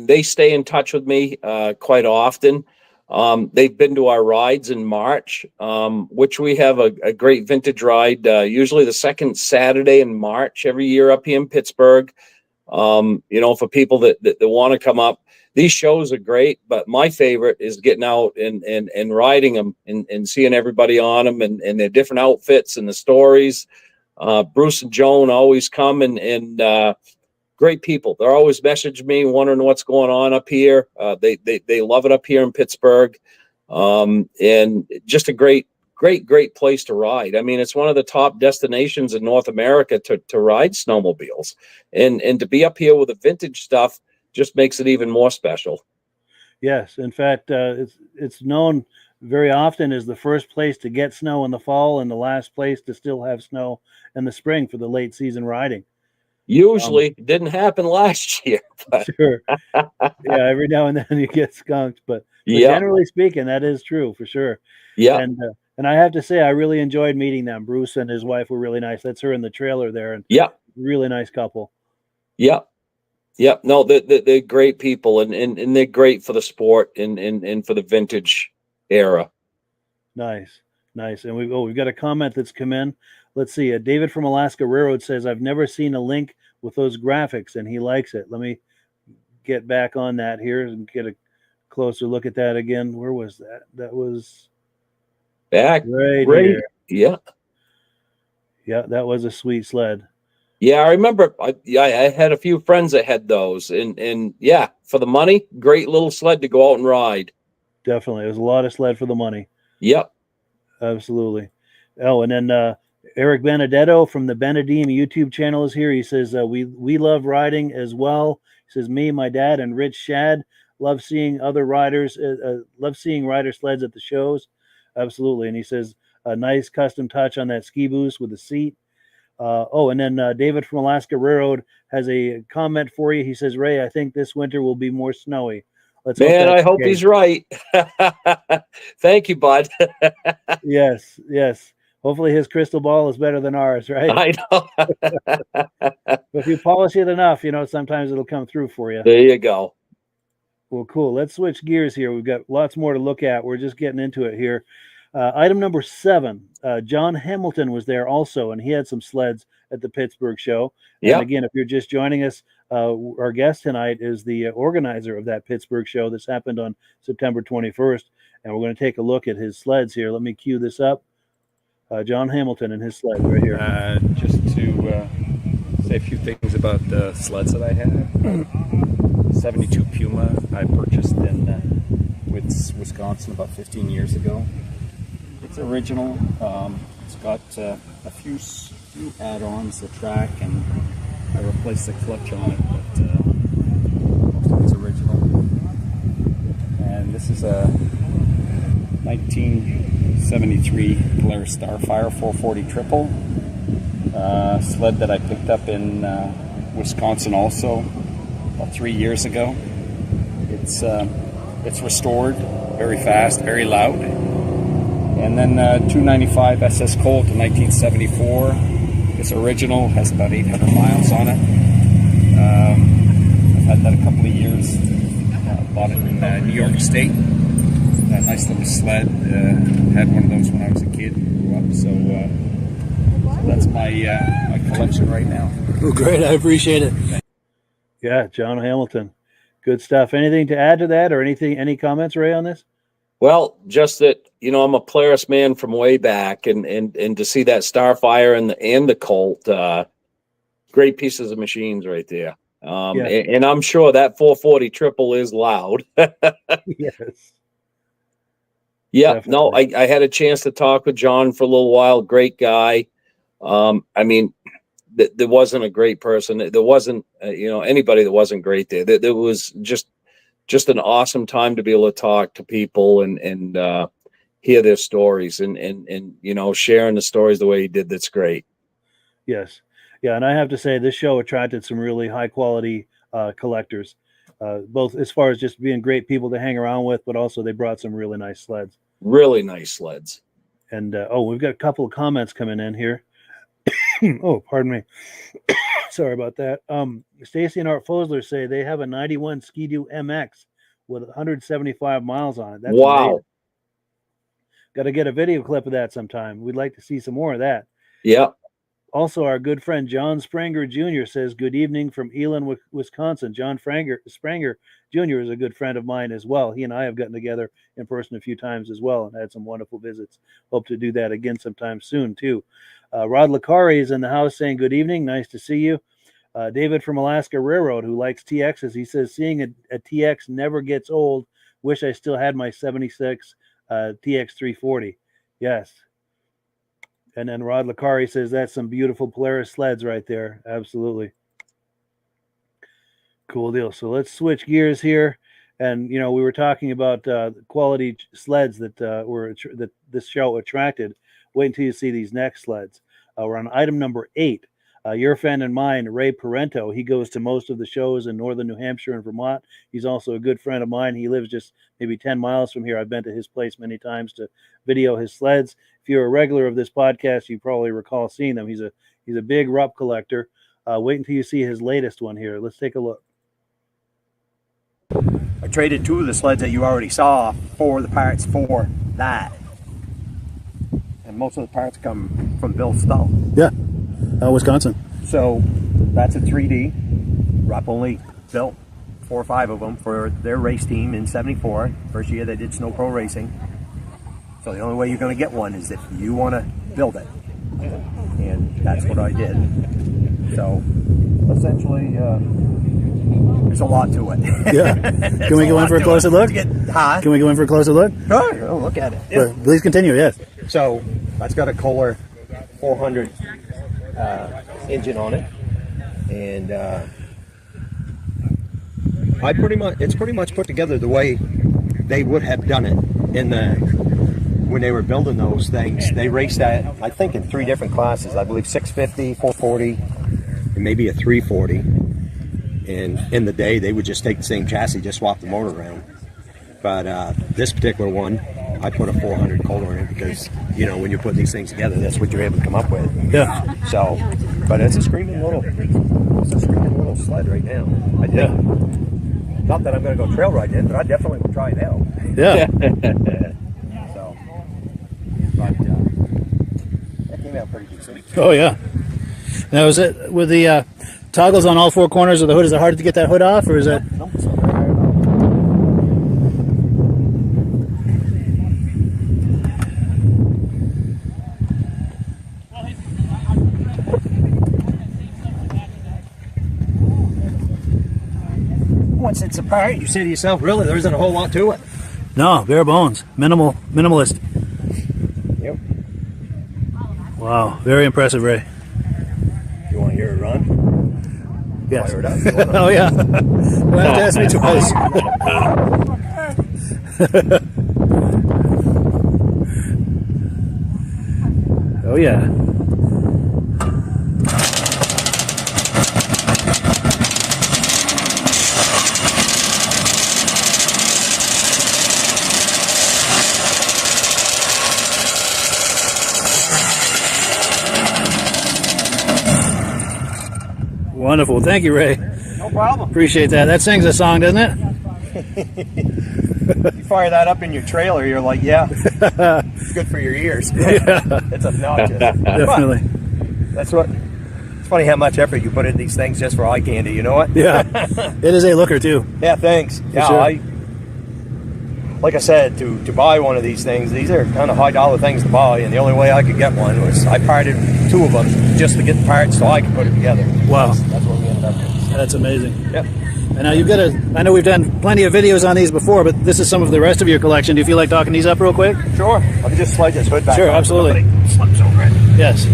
they stay in touch with me quite often. They've been to our rides in March, which we have a great vintage ride, usually the second Saturday in March every year up here in Pittsburgh. For people that want to come up, these shows are great, but my favorite is getting out and riding them and seeing everybody on them and their different outfits and the stories. Bruce and Joan always come and great people. They're always messaging me, wondering what's going on up here. They love it up here in Pittsburgh. And just a great place to ride. I mean, it's one of the top destinations in North America to ride snowmobiles, and to be up here with the vintage stuff just makes it even more special. Yes. In fact, it's known very often as the first place to get snow in the fall and the last place to still have snow in the spring for the late season riding. Usually it didn't happen last year. But Sure. Yeah, every now and then you get skunked, but generally speaking, that is true for sure. Yeah. And I have to say, I really enjoyed meeting them. Bruce and his wife were really nice. That's her in the trailer there, and really nice couple. Yeah. No, they're great people, and they're great for the sport and for the vintage era. Nice. And we've got a comment that's come in. Let's see. David from Alaska Railroad says, "I've never seen a link with those graphics, and he likes it." Let me get back on that here and get a closer look at that again. Where was that? That was back right here. Yeah, that was a sweet sled. Yeah, I remember. I had a few friends that had those, and yeah, for the money, great little sled to go out and ride. Definitely, it was a lot of sled for the money. Yep, absolutely. Oh, and then Eric Benedetto from the BENEDEEM YouTube channel is here. He says we love riding as well. He says me, my dad, and Rich Shad love seeing other riders. Love seeing rider sleds at the shows. Absolutely, and he says a nice custom touch on that ski boost with the seat. And then David from Alaska Railroad has a comment for you. He says, "Ray, I think this winter will be more snowy." I hope he's right. Thank you, bud. Yes. Hopefully his crystal ball is better than ours, right? I know. If you polish it enough, sometimes it'll come through for you. There you go. Well, cool. Let's switch gears here. We've got lots more to look at. We're just getting into it here. Item number 7, John Hamilton was there also, and he had some sleds at the Pittsburgh show. Yeah. And again, if you're just joining us, our guest tonight is the organizer of that Pittsburgh show. This happened on September 21st, and we're going to take a look at his sleds here. Let me cue this up. John Hamilton and his sled right here. Just to say a few things about the sleds that I have. 72 Puma I purchased in Wisconsin about 15 years ago. It's original. It's got a few add-ons, the track, and I replaced the clutch on it, but most of it's original. And this is a 1973 Polaris Starfire 440 triple sled that I picked up in Wisconsin also about 3 years ago. It's restored very fast, very loud. And then 295 SS Colt in 1974. It's original, has about 800 miles on it. I've had that a couple of years. Bought it in New York State. A nice little sled. Had one of those when I was a kid. Grew up, so that's my collection right now. Oh, great. I appreciate it. Yeah, John Hamilton. Good stuff. Anything to add to that, or any comments, Ray, on this? Well, just that, I'm a Polaris man from way back, and to see that Starfire and the Colt, great pieces of machines right there. And I'm sure that 440 triple is loud. Yes. Yeah, Definitely. no, I had a chance to talk with John for a little while. Great guy. There wasn't a great person. There wasn't, anybody that wasn't great there. There was just an awesome time to be able to talk to people and hear their stories and sharing the stories the way he did. That's great. Yes. Yeah, and I have to say this show attracted some really high quality collectors, both as far as just being great people to hang around with, but also they brought some really nice sleds. Really nice sleds. And we've got a couple of comments coming in here. Oh, pardon me. Sorry about that. Stacy and Art Fosler say they have a 91 Ski-Doo MX with 175 miles on it. That's wow. amazing. Got to get a video clip of that sometime. We'd like to see some more of that. Yeah. Also, our good friend John Spranger Jr. says, good evening from Elon, Wisconsin. John Spranger Jr. is a good friend of mine as well. He and I have gotten together in person a few times as well and had some wonderful visits. Hope to do that again sometime soon, too. Rod Lacasse is in the house saying, good evening. Nice to see you. David from Alaska Railroad, who likes TXs, he says, seeing a TX never gets old. Wish I still had my 76 TX 340. Yes. And then Rod Lacasse says that's some beautiful Polaris sleds right there. Absolutely. Cool deal. So let's switch gears here. And, we were talking about quality sleds that that this show attracted. Wait until you see these next sleds. We're on item number 8. Your friend and mine, Ray Parenteau, he goes to most of the shows in northern New Hampshire and Vermont. He's also a good friend of mine. He lives just maybe 10 miles from here. I've been to his place many times to video his sleds. If you're a regular of this podcast, you probably recall seeing them. He's a big Rupp collector. Wait until you see his latest one here. Let's take a look. I traded 2 of the sleds that you already saw for the parts for that. And most of the parts come from Bill Stull. Yeah, Wisconsin. So that's a 3D. Rupp only built 4 or 5 of them for their race team in '74. First year they did Snow Pro Racing. So the only way you're going to get one is if you want to build it. And that's what I did. So essentially, there's a lot to it. Yeah. Can we go in for a closer look? Can we go in for a closer look? Sure. Oh, look at it. Yeah. Please continue, yes. So that's got a Kohler 400 engine on it, and it's pretty much put together the way they would have done it when they were building those things. They raced that, I think, in 3 different classes. I believe 650, 440, and maybe a 340. And in the day, they would just take the same chassis, just swap the motor around. But this particular one, I put a 400 Kohler in it because, when you put these things together, that's what you're able to come up with. Yeah. So, but it's a screaming little sled right now. I think. Yeah. Not that I'm going to go trail riding it, but I definitely will try it out. Yeah. So. Oh yeah. Now is it with the toggles on all four corners of the hood? Is it hard to get that hood off, or is it? Once it's apart, you say to yourself, really, there isn't a whole lot to it. No, bare bones, minimalist. Yep. Wow, very impressive, Ray. You want to hear it run? Yes. Fire it up. You wanna- Oh yeah. Well, have to ask me twice. Oh yeah. Wonderful. Thank you, Ray. No problem. Appreciate that. That sings a song, doesn't it? You fire that up in your trailer, you're like, yeah, it's good for your ears. It's obnoxious. Definitely. But that's what. It's funny how much effort you put into these things just for eye candy. You know what? Yeah. It is a looker too. Yeah. Thanks. Yeah. sure. Like I said, to buy one of these things, these are kind of high dollar things to buy, and the only way I could get one was I parted two of them just to get the parts so I could put it together. Wow. That's what we ended up doing. That's amazing. Yep. And now you've got I know we've done plenty of videos on these before, but this is some of the rest of your collection. Do you feel like talking these up real quick? Sure. I can just slide this hood back. Sure, on. absolutely. Somebody slips over it. Yes.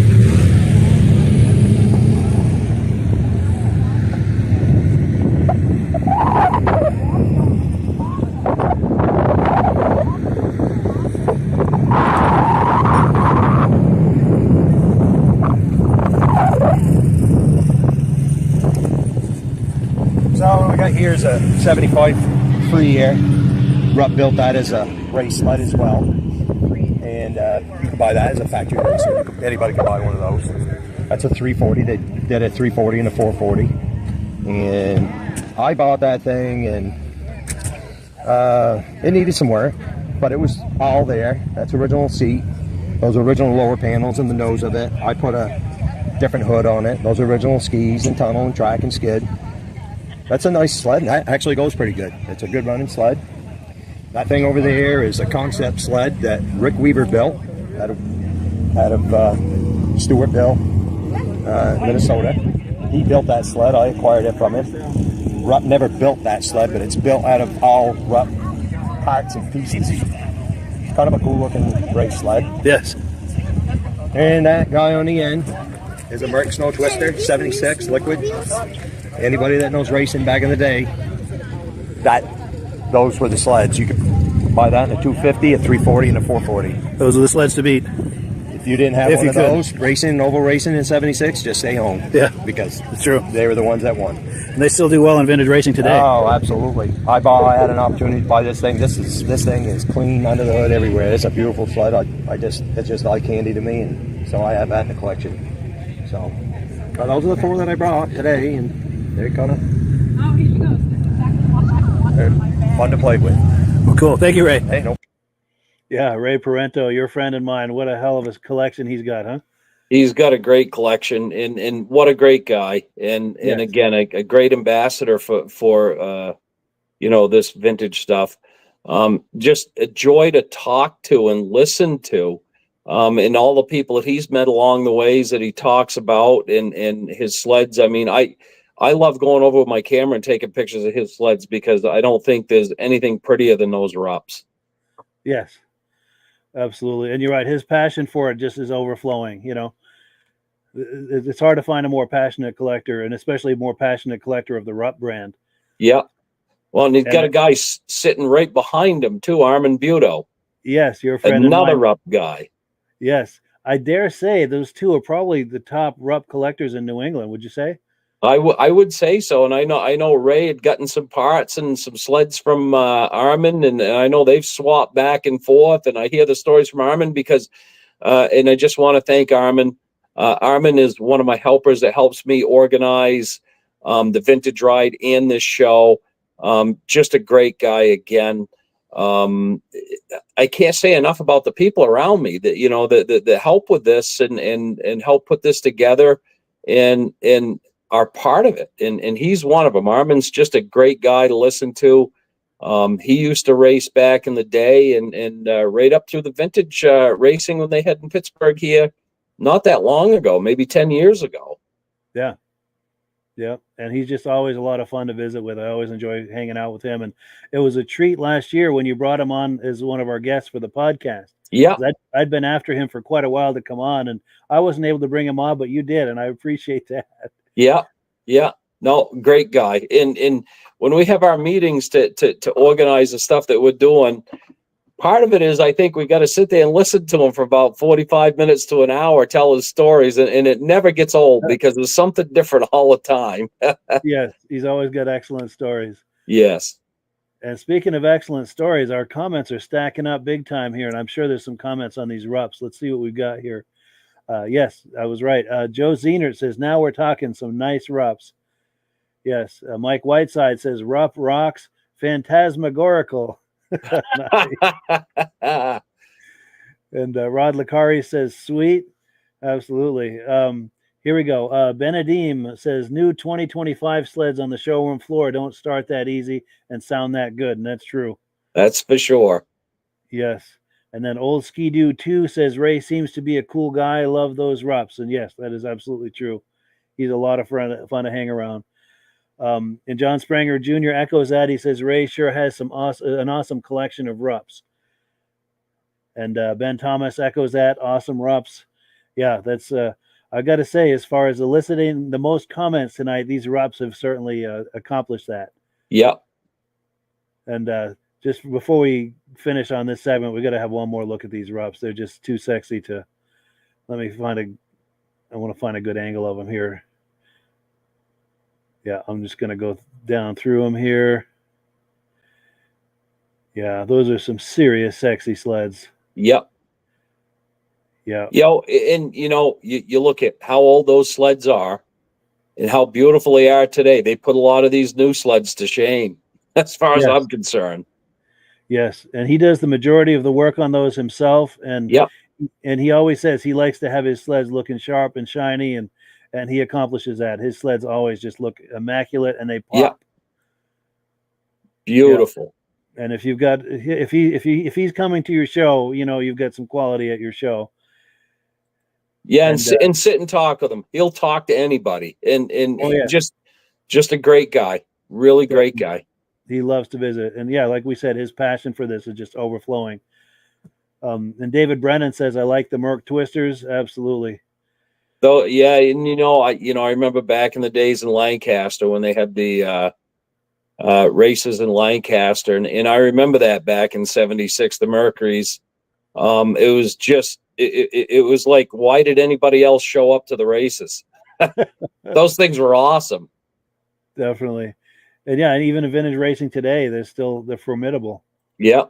So what we got here is a 75 free air. Rupp built that as a race sled as well. And you can buy that as a factory racer. Anybody can buy one of those. That's a 340. They did a 340 and a 440. And I bought that thing, and it needed some work, but it was all there. That's original seat. Those original lower panels in the nose of it. I put a different hood on it. Those original skis and tunnel and track and skid. That's a nice sled. That actually goes pretty good. It's a good running sled. That thing over there is a concept sled that Rick Weaver built out of Stewartville, Minnesota. He built that sled. I acquired it from him. Rupp never built that sled, but it's built out of all Rupp parts and pieces. It's kind of a cool looking race sled. Yes. And that guy on the end is a Merck Snow Twister, 76 liquid. Anybody that knows racing back in the day, those were the sleds. You could buy that in a 250, a 340, and a 440. Those are the sleds to beat. If you didn't have If one you of could. those, racing, oval racing in 76, just stay home. Yeah. Because It's true. they were the ones that won. And they still do well in vintage racing today. Oh, absolutely. I had an opportunity to buy this thing. This thing is clean under the hood everywhere. It's a beautiful sled. It's just eye candy to me, and so I have that in the collection. So, but those are the four that I brought today, and they're kind of fun to play with. Well, cool. Thank you, Ray. Hey, no. Yeah, Ray Parenteau, your friend and mine. What a hell of a collection he's got, huh? He's got a great collection, and what a great guy, and Yes. again a great ambassador for this vintage stuff. Just a joy to talk to and listen to, and all the people that he's met along the ways that he talks about, and his sleds. I mean, I love going over with my camera and taking pictures of his sleds because I don't think there's anything prettier than those Rupps. Yes, absolutely. And you're right. His passion for it just is overflowing. It's hard to find a more passionate collector, and especially a more passionate collector of the Rupp brand. Yeah. Well, and he's got And- a guy sitting right behind him too, Armin Buto, Yes, your friend. another and mine. Rupp guy. Yes, I dare say those two are probably the top Rupp collectors in New England. Would you say? I would say so, and I know Ray had gotten some parts and some sleds from Armin, and I know they've swapped back and forth, and I hear the stories from Armin because, and I just want to thank Armin. Armin is one of my helpers that helps me organize the Vintage Ride and this show. Just a great guy again. I can't say enough about the people around me that, that help with this and help put this together and are part of it. And he's one of them. Armin's just a great guy to listen to. He used to race back in the day and right up through the vintage racing when they had in Pittsburgh here, not that long ago, maybe 10 years ago. Yeah. Yeah. And he's just always a lot of fun to visit with. I always enjoy hanging out with him. And it was a treat last year when you brought him on as one of our guests for the podcast. Yeah. I'd been after him for quite a while to come on, and I wasn't able to bring him on, but you did. And I appreciate that. Yeah. Yeah. No, great guy. And when we have our meetings to organize the stuff that we're doing, part of it is I think we got to sit there and listen to him for about 45 minutes to an hour, tell his stories, and it never gets old because there's something different all the time. Yes, he's always got excellent stories. Yes. And speaking of excellent stories, our comments are stacking up big time here, and I'm sure there's some comments on these Rupps. Let's see what we've got here. Yes, I was right. Joe Zehnert says, now we're talking some nice Rupps. Yes, Mike Whiteside says, Rupp rocks, phantasmagorical. And Rod Licari says, sweet. Absolutely. Here we go. BENEDEEM says, new 2025 sleds on the showroom floor don't start that easy and sound that good. And that's true. That's for sure. Yes. And then Old Ski-Doo 2 says, Ray seems to be a cool guy. I love those Rupps. And yes, that is absolutely true. He's a lot of fun to hang around. And John Spranger Jr. echoes that. He says, Ray sure has an awesome collection of Rupps. And Ben Thomas echoes that. Awesome Rupps. Yeah, that's, I got to say, as far as eliciting the most comments tonight, these Rupps have certainly accomplished that. Yeah. And just before we finish on this segment, we got to have one more look at these Rupps. They're just too sexy to, I want to find a good angle of them here. Yeah, I'm just going to go down through them here. Yeah, those are some serious sexy sleds. Yep. Yeah. And you look at how old those sleds are and how beautiful they are today. They put a lot of these new sleds to shame, as far as I'm concerned. Yes, and he does the majority of the work on those himself. And and he always says he likes to have his sleds looking sharp and shiny, and he accomplishes that. His sleds always just look immaculate, and they pop. Yep. Beautiful. Yeah. And if you've got if he's coming to your show, you've got some quality at your show. Yeah, and sit and talk with him. He'll talk to anybody, and just a great guy, really great guy. He loves to visit, and like we said, his passion for this is just overflowing. And David Brennan says, "I like the Merc Twisters." Absolutely. Though, yeah, and I remember back in the days in Lancaster when they had the races in Lancaster, and I remember that back in '76, the Mercuries. It was just. It was like, why did anybody else show up to the races? Those things were awesome. Definitely. And and even in vintage racing today, they're formidable. Yeah.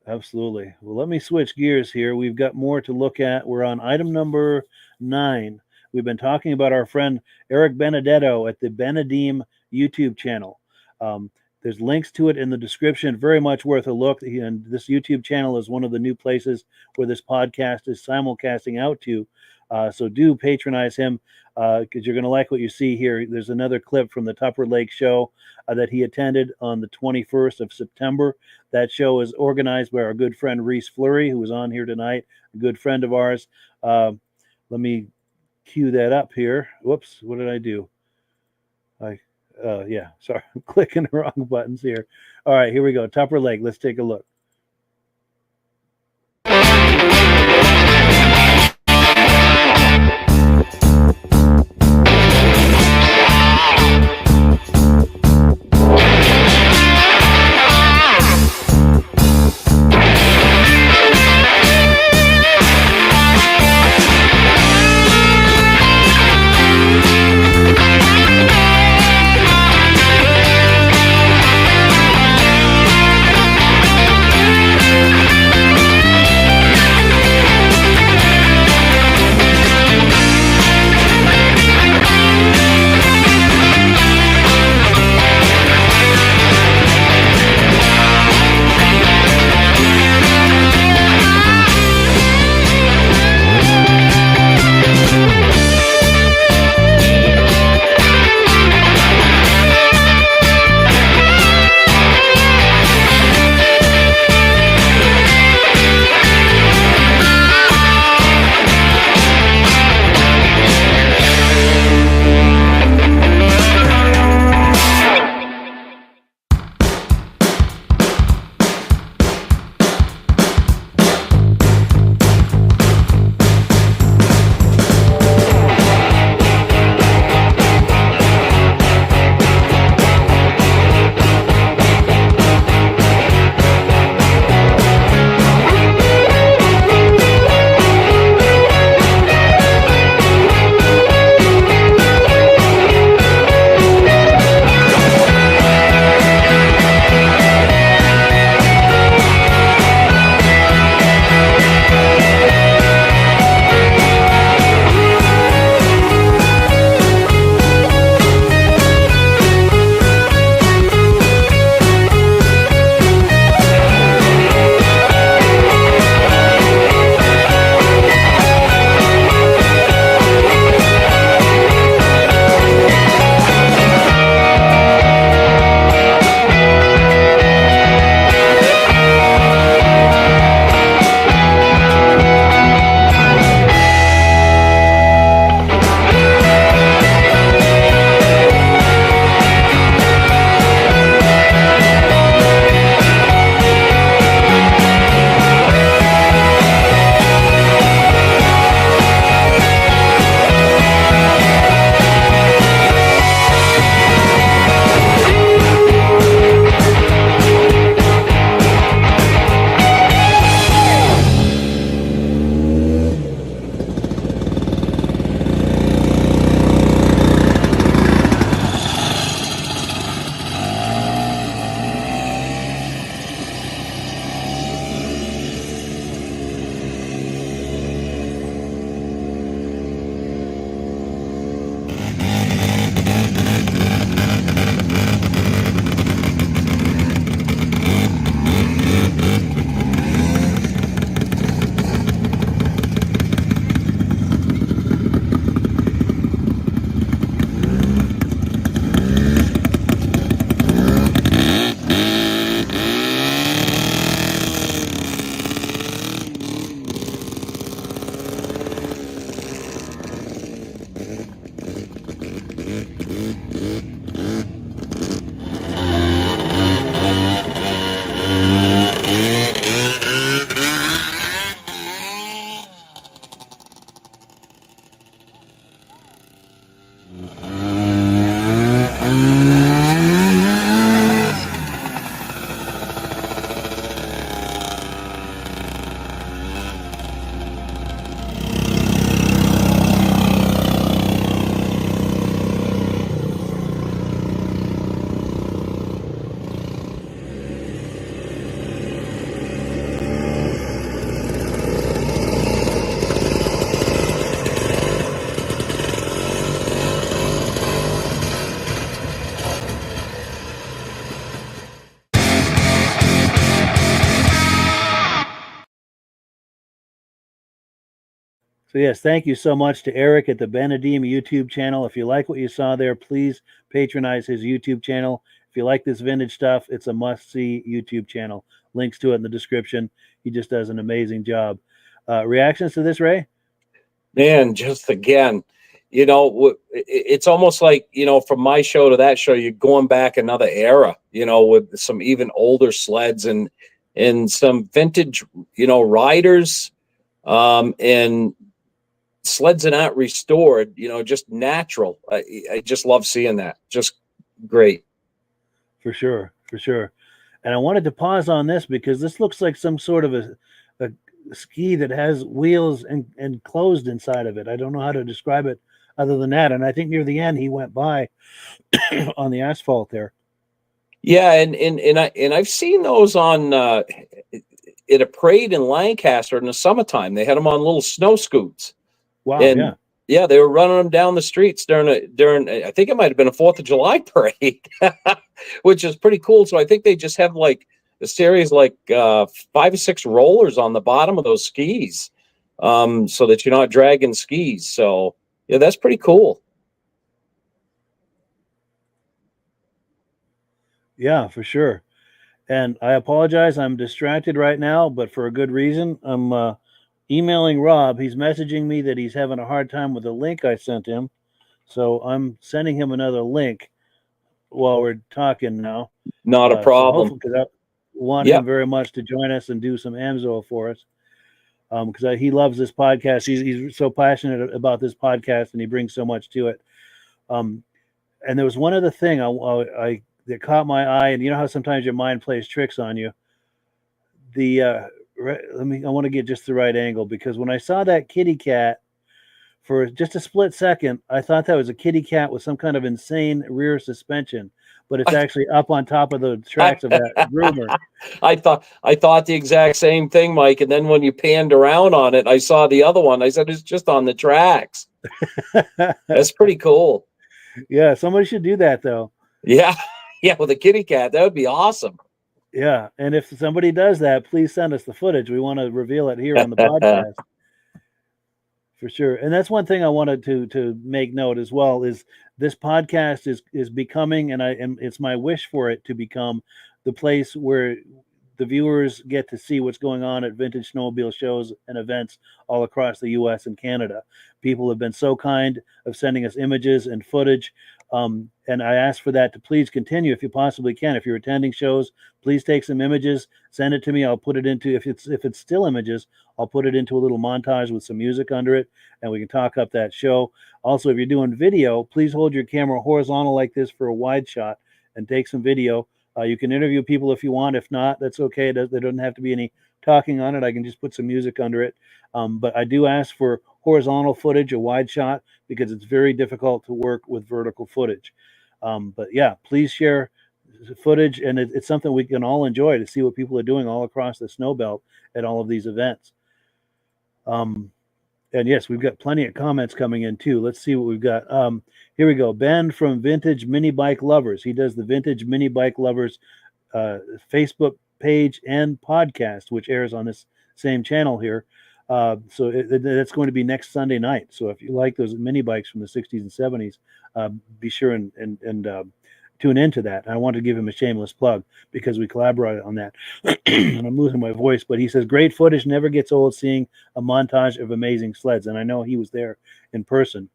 Absolutely. Well, let me switch gears here. We've got more to look at. We're on item number 9. We've been talking about our friend Eric Benedetto at the BENEDEEM YouTube channel. There's links to it in the description. Very much worth a look. And this YouTube channel is one of the new places where this podcast is simulcasting out to. So do patronize him because you're going to like what you see here. There's another clip from the Tupper Lake show that he attended on the 21st of September. That show is organized by our good friend Reese Fleury, who was on here tonight, a good friend of ours. Let me cue that up here. Whoops, what did I do? Sorry, I'm clicking the wrong buttons here. All right, here we go. Tupper Lake. Let's take a look. So yes, thank you so much to Eric at the BENEDEEM YouTube channel. If you like what you saw there, please patronize his YouTube channel. If you like this vintage stuff, it's a must-see YouTube channel. Links to it in the description. He just does an amazing job. Reactions to this, Ray? Man, just again, it's almost like, from my show to that show, you're going back another era, with some even older sleds and some vintage, riders, and sleds are not restored, just natural. I just love seeing that. Just great. For sure. And I wanted to pause on this because this looks like some sort of a ski that has wheels and closed inside of it. I don't know how to describe it other than that. And I think near the end he went by on the asphalt there. Yeah, and I've seen those on at a parade in Lancaster in the summertime. They had them on little snow scoots. Wow. And yeah, they were running them down the streets during I think it might have been a 4th of July parade, which is pretty cool. So I think they just have like a series like 5 or 6 rollers on the bottom of those skis, so that you're not dragging skis. So yeah, that's pretty cool. Yeah, for sure. And I apologize, I'm distracted right now, but for a good reason. I'm emailing Rob. He's messaging me that he's having a hard time with the link I sent him. So I'm sending him another link while we're talking now. Not a problem. Because I want him very much to join us and do some Amsoil for us. Because he loves this podcast. He's so passionate about this podcast, and he brings so much to it. And there was one other thing I that caught my eye, and you know how sometimes your mind plays tricks on you. I want to get just the right angle, because when I saw that kitty cat for just a split second, I thought that was a kitty cat with some kind of insane rear suspension, but it's actually up on top of the tracks of that groomer. I thought the exact same thing, Mike. And then when you panned around on it, I saw the other one. I said, it's just on the tracks. That's pretty cool. Yeah, somebody should do that though. Yeah, with a kitty cat, that would be awesome. Yeah, and if somebody does that, please send us the footage. We want to reveal it here on the podcast. For sure. And that's one thing I wanted to make note as well, is this podcast is becoming, and it's my wish for it to become the place where the viewers get to see what's going on at vintage snowmobile shows and events all across the US and Canada. People have been so kind of sending us images and footage. And I ask for that to please continue if you possibly can. If you're attending shows, please take some images, send it to me. I'll put it into, if it's still images, I'll put it into a little montage with some music under it, and we can talk up that show. Also, if you're doing video, please hold your camera horizontal like this for a wide shot and take some video. You can interview people if you want. If not, that's okay. There doesn't have to be any talking on it. I can just put some music under it. But I do ask for horizontal footage, a wide shot, because it's very difficult to work with vertical footage. But yeah, please share footage, and it's something we can all enjoy to see what people are doing all across the snow belt at all of these events. And yes, we've got plenty of comments coming in too. Let's see what we've got. Here we go. Ben from Vintage Mini Bike Lovers. He does the Vintage Mini Bike Lovers Facebook page and podcast, which airs on this same channel here. So that's going to be next Sunday night. So if you like those mini bikes from the 60s and 70s, be sure and tune into that. I want to give him a shameless plug because we collaborated on that. And I'm losing my voice, but he says, great footage, never gets old seeing a montage of amazing sleds. And I know he was there in person.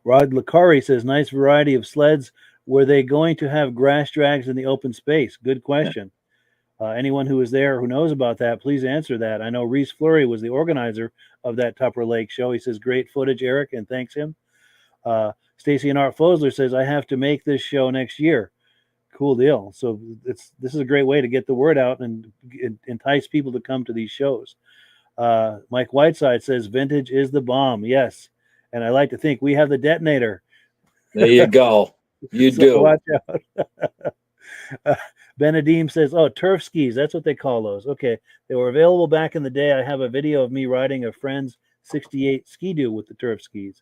Rod Lacari says, nice variety of sleds. Were they going to have grass drags in the open space? Good question. Anyone who was there who knows about that, please answer that. I know Reese Fleury was the organizer of that Tupper Lake show. He says, great footage, Eric, and thanks him. Stacy and Art Fosler says, I have to make this show next year. Cool deal. So this is a great way to get the word out and entice people to come to these shows. Mike Whiteside says, vintage is the bomb. Yes. And I like to think we have the detonator. There you go. You So do. watch out. BENEDEEM says, oh, turf skis. That's what they call those. Okay. They were available back in the day. I have a video of me riding a friend's 68 Ski-Doo with the turf skis.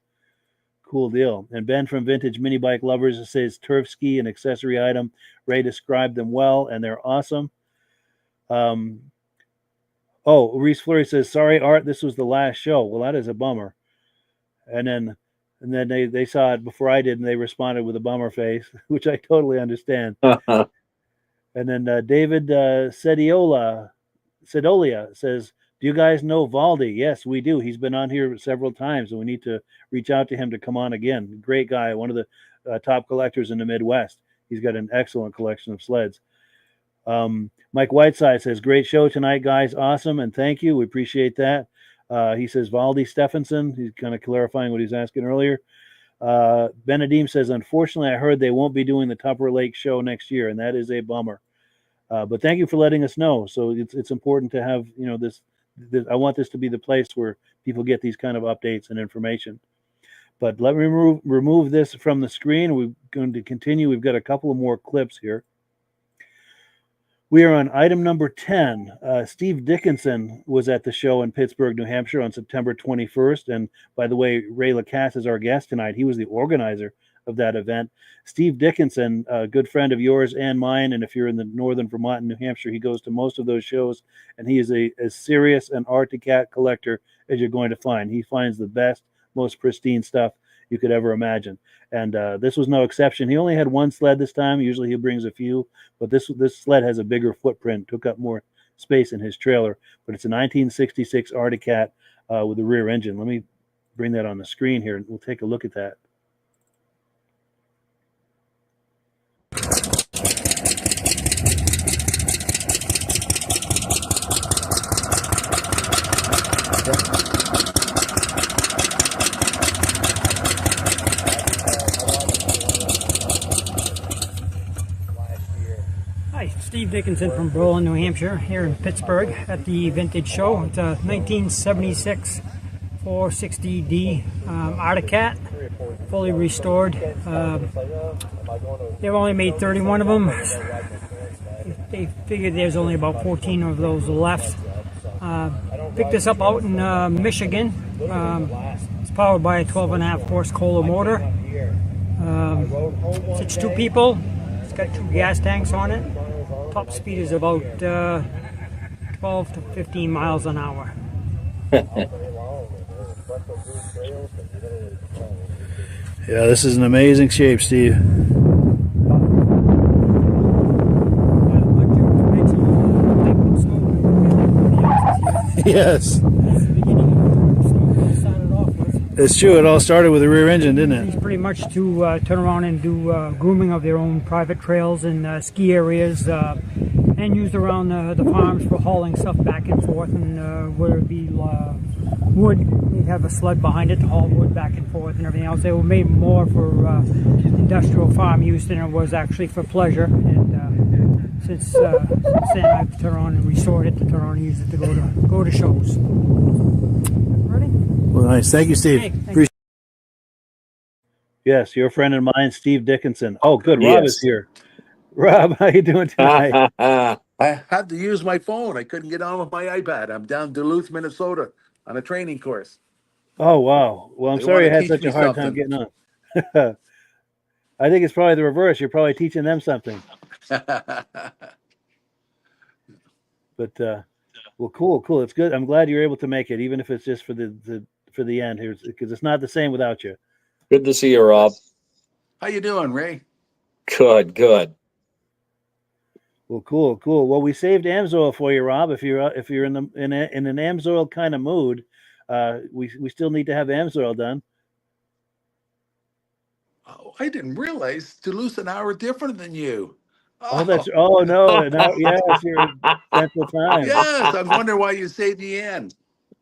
Cool deal. And Ben from Vintage Mini Bike Lovers says turf ski and accessory item. Ray described them well, and they're awesome. Oh, Reese Fleury says, "Sorry, Art, this was the last show." Well, that is a bummer. And then they saw it before I did, and they responded with a bummer face, which I totally understand. And then David Sedolia says, "Do you guys know Valdi?" Yes, we do. He's been on here several times, and we need to reach out to him to come on again. Great guy, one of the top collectors in the Midwest. He's got an excellent collection of sleds. Mike Whiteside says, "Great show tonight, guys. Awesome, and thank you. We appreciate that." He says, "Valdi Stephenson." He's kind of clarifying what he's asking earlier. BENEDEEM says, "Unfortunately, I heard they won't be doing the Tupper Lake show next year, and that is a bummer. But thank you for letting us know. So it's important to have, this. I want this to be the place where people get these kind of updates and information. But let me remove this from the screen. We're going to continue. We've got a couple of more clips here. We are on item number 10. Steve Dickinson was at the show in Pittsburg, New Hampshire on September 21st. And by the way, Ray Lacasse is our guest tonight. He was the organizer of that event. Steve Dickinson, a good friend of yours and mine. And if you're in the northern Vermont and New Hampshire, he goes to most of those shows. And he is as serious an Arctic collector as you're going to find. He finds the best, most pristine stuff you could ever imagine. And this was no exception. He only had one sled this time. Usually he brings a few, but this sled has a bigger footprint, took up more space in his trailer. But it's a 1966 Arctic with a rear engine. Let me bring that on the screen here, and we'll take a look at that. Hi, Steve Dickinson from Berlin, New Hampshire, here in Pittsburgh at the Vintage Show. It's a 1976 460D Arctic, fully restored. They've only made 31 of them. They figured there's only about 14 of those left. Picked this up out in Michigan. It's powered by a 12.5 horse Kohler motor. Sits two people. It's got two gas tanks on it. Top speed is about 12 to 15 miles an hour. Yeah, this is an amazing shape, Steve. Yes. It's true. It all started with a rear engine, didn't it? It's pretty much to turn around and do grooming of their own private trails and ski areas, and used around the farms for hauling stuff back and forth. And whether it be wood, you'd have a sled behind it to haul wood back and forth and everything else. They were made more for industrial farm use than it was actually for pleasure. And since then, I've turned around and restored it to turn around and use it to go to shows. Ready? Well, nice. Thank you, Steve. Hey, thank Appreciate Yes, your friend and mine, Steve Dickinson. Oh, good. Rob is here. Rob, how you doing tonight? I had to use my phone. I couldn't get on with my iPad. I'm down in Duluth, Minnesota on a training course. Oh, wow. Well, I'm They sorry you wanna had teach such me a hard time something. getting on. I think it's probably the reverse. You're probably teaching them something. But well, cool. It's good. I'm glad you're able to make it, even if it's just for the end here, because it's not the same without you. Good to see you, Rob. How you doing, Ray? Good. Well, cool. Well, we saved Amsoil for you, Rob. If you're in an Amsoil kind of mood, we still need to have Amsoil done. Oh, I didn't realize Duluth's an hour different than you. Oh, no, yes, you're in Central Time. Yes, I was wondering why you saved the end.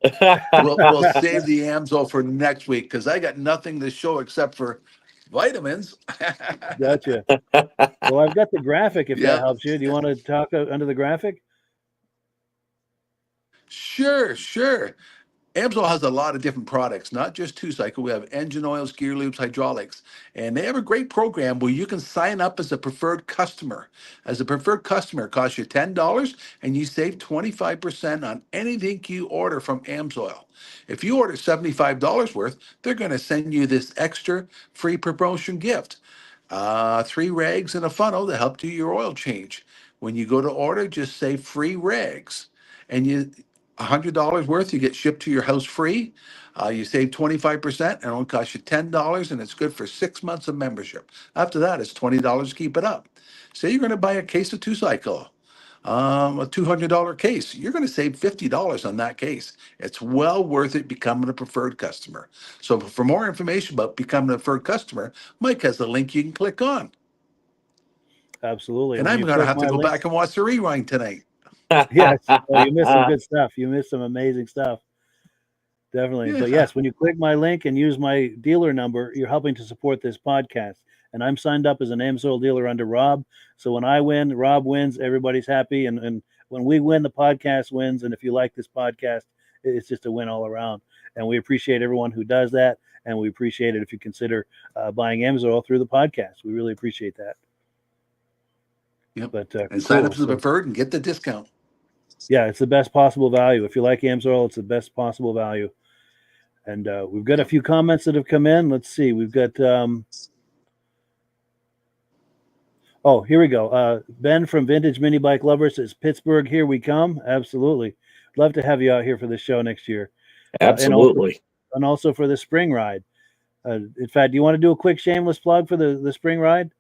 We'll save the Amsoil for next week because I got nothing to show except for vitamins. Gotcha. Well, I've got the graphic if that Yep. helps you. Do you want to talk under the graphic? Sure. Amsoil has a lot of different products, not just two-cycle. We have engine oils, gear lubes, hydraulics, and they have a great program where you can sign up as a preferred customer. As a preferred customer, it costs you $10, and you save 25% on anything you order from Amsoil. If you order $75 worth, they're going to send you this extra free promotion gift. 3 rags and a funnel to help do your oil change. When you go to order, just say free rags. And $100 worth, you get shipped to your house free. You save 25%, and it only costs you $10, and it's good for 6 months of membership. After that, it's $20 to keep it up. Say you're going to buy a case of two-cycle, a $200 case. You're going to save $50 on that case. It's well worth it becoming a preferred customer. So for more information about becoming a preferred customer, Mike has a link you can click on. Absolutely. And When I'm you going to click have to my go link, back and watch the rewind tonight. yes, oh, you missed some good stuff. You missed some amazing stuff. Definitely. But Yeah. yes, when you click my link and use my dealer number, you're helping to support this podcast. And I'm signed up as an Amsoil dealer under Rob. So when I win, Rob wins, everybody's happy. And when we win, the podcast wins. And if you like this podcast, it's just a win all around. And we appreciate everyone who does that. And we appreciate it if you consider buying Amsoil through the podcast. We really appreciate that. Yep. But And sign up cool. as a preferred and get the discount. Yeah, it's the best possible value. If you like Amsoil, it's the best possible value. And we've got a few comments that have come in. Let's see. We've got, here we go. Ben from Vintage Mini Bike Lovers says, Pittsburgh, here we come. Absolutely. Love to have you out here for the show next year. Absolutely. And also for the spring ride. In fact, do you want to do a quick shameless plug for the spring ride?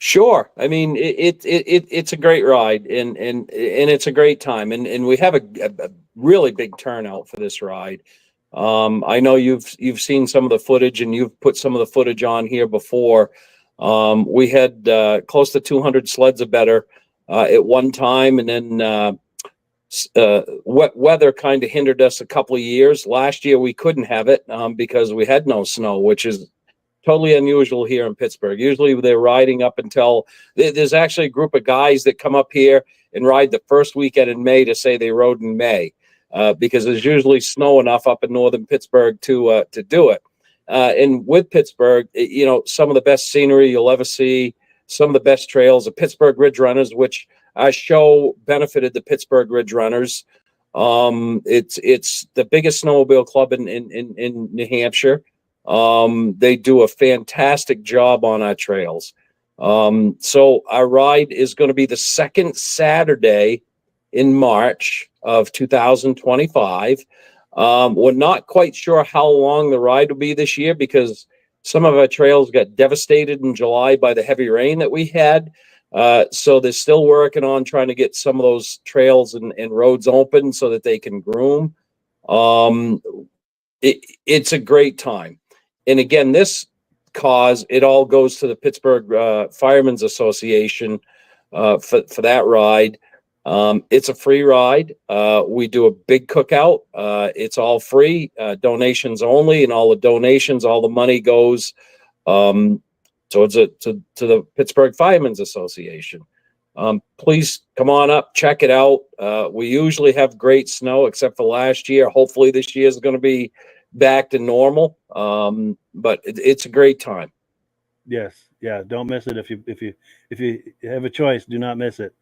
Sure. I mean, it's a great ride, and it's a great time, and we have a really big turnout for this ride. I know you've seen some of the footage, and you've put some of the footage on here before. We had close to 200 sleds or better at one time, and then wet weather kind of hindered us a couple of years. Last year we couldn't have it because we had no snow, which is totally unusual here in Pittsburgh. Usually they're riding up until there's actually a group of guys that come up here and ride the first weekend in May to say they rode in May. Because there's usually snow enough up in northern Pittsburgh to do it. And with Pittsburgh, some of the best scenery you'll ever see, some of the best trails, the Pittsburgh Ridge Runners, which our show benefited the Pittsburgh Ridge Runners. It's the biggest snowmobile club in New Hampshire. They do a fantastic job on our trails. So our ride is going to be the second Saturday in March of 2025. We're not quite sure how long the ride will be this year because some of our trails got devastated in July by the heavy rain that we had. So they're still working on trying to get some of those trails and roads open so that they can groom. It's a great time. And again, this cause, it all goes to the Pittsburgh Firemen's Association for that ride. It's a free ride. We do a big cookout. It's all free, donations only, and all the donations, all the money goes to the Pittsburgh Firemen's Association. Please come on up, check it out. We usually have great snow, except for last year. Hopefully this year is going to be back to normal. But it's a great time. Yes. Yeah. Don't miss it. If you have a choice, do not miss it.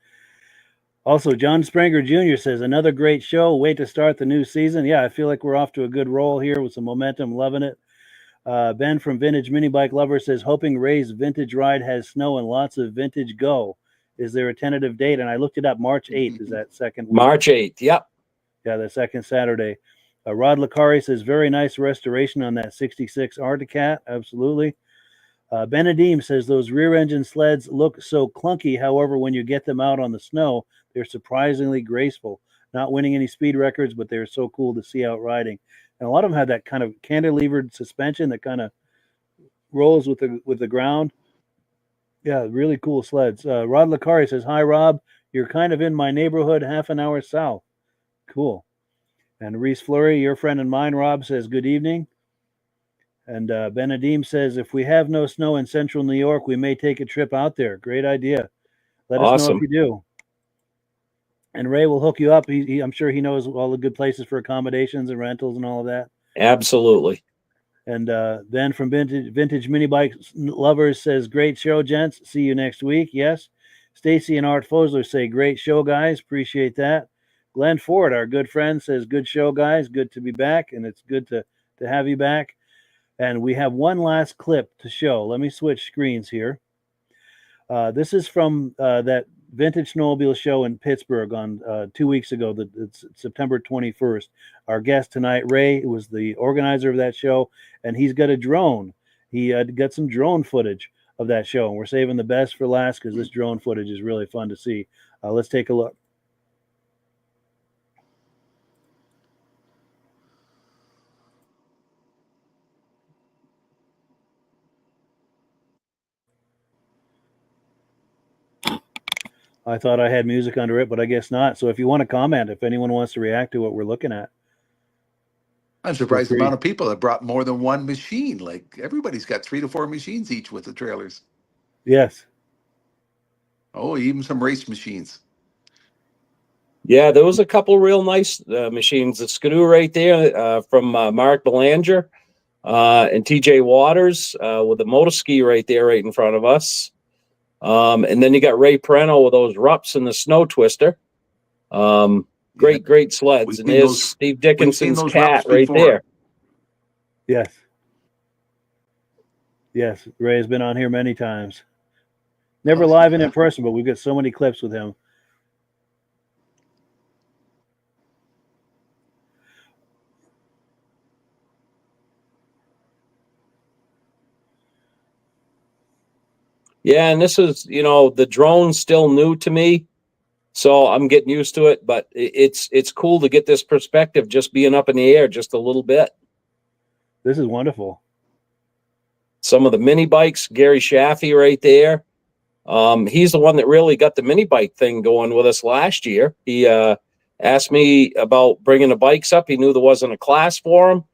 Also, John Springer Jr. says, another great show. Wait to start the new season. Yeah, I feel like we're off to a good roll here with some momentum. Loving it. Ben from Vintage Mini Bike Lover says, hoping Ray's vintage ride has snow and lots of vintage go. Is there a tentative date? And I looked it up. March 8th is that second week. March 8th. Yep. Yeah, the second Saturday. Rod Lacasse says, very nice restoration on that 66 Arctic. Absolutely. BENEDEEM says, those rear engine sleds look so clunky. However, when you get them out on the snow, they're surprisingly graceful. Not winning any speed records, but they're so cool to see out riding. And a lot of them had that kind of cantilevered suspension that kind of rolls with the ground. Yeah, really cool sleds. Rod Lacasse says, hi, Rob. You're kind of in my neighborhood, half an hour south. Cool. And Reese Fleury, your friend and mine, Rob, says, good evening. And BENEDEEM says, if we have no snow in central New York, we may take a trip out there. Great idea. Let us know if you do. And Ray will hook you up. I'm sure he knows all the good places for accommodations and rentals and all of that. Absolutely. And Ben from Vintage Mini Bike Lovers says, great show, gents. See you next week. Yes. Stacy and Art Fosler say, great show, guys. Appreciate that. Glenn Ford, our good friend, says, good show, guys. Good to be back. And it's good to have you back. And we have one last clip to show. Let me switch screens here. This is from that Vintage Snowmobile Show in Pittsburgh on 2 weeks ago. It's September 21st. Our guest tonight, Ray, was the organizer of that show, and he's got a drone. He got some drone footage of that show, and we're saving the best for last because this drone footage is really fun to see. Let's take a look. I thought I had music under it, but I guess not. So if you want to comment, if anyone wants to react to what we're looking at. I'm surprised the amount of people that brought more than one machine. Like everybody's got 3 to 4 machines each with the trailers. Yes. Oh, even some race machines. Yeah, there was a couple real nice machines. The Skidoo right there from Mark Belanger and TJ Waters with the motoski right there right in front of us. And then you got Ray Parenteau with those Rupps and the Snow Twister. Great sleds. And there's Steve Dickinson's cat right there. Yes. Yes, Ray's been on here many times. Never live and in person, but we've got so many clips with him. Yeah, and this is, the drone's still new to me, so I'm getting used to it, but it's cool to get this perspective just being up in the air just a little bit. This is wonderful. Some of the mini bikes, Gary Shaffey right there. He's the one that really got the mini bike thing going with us last year. He asked me about bringing the bikes up. He knew there wasn't a class for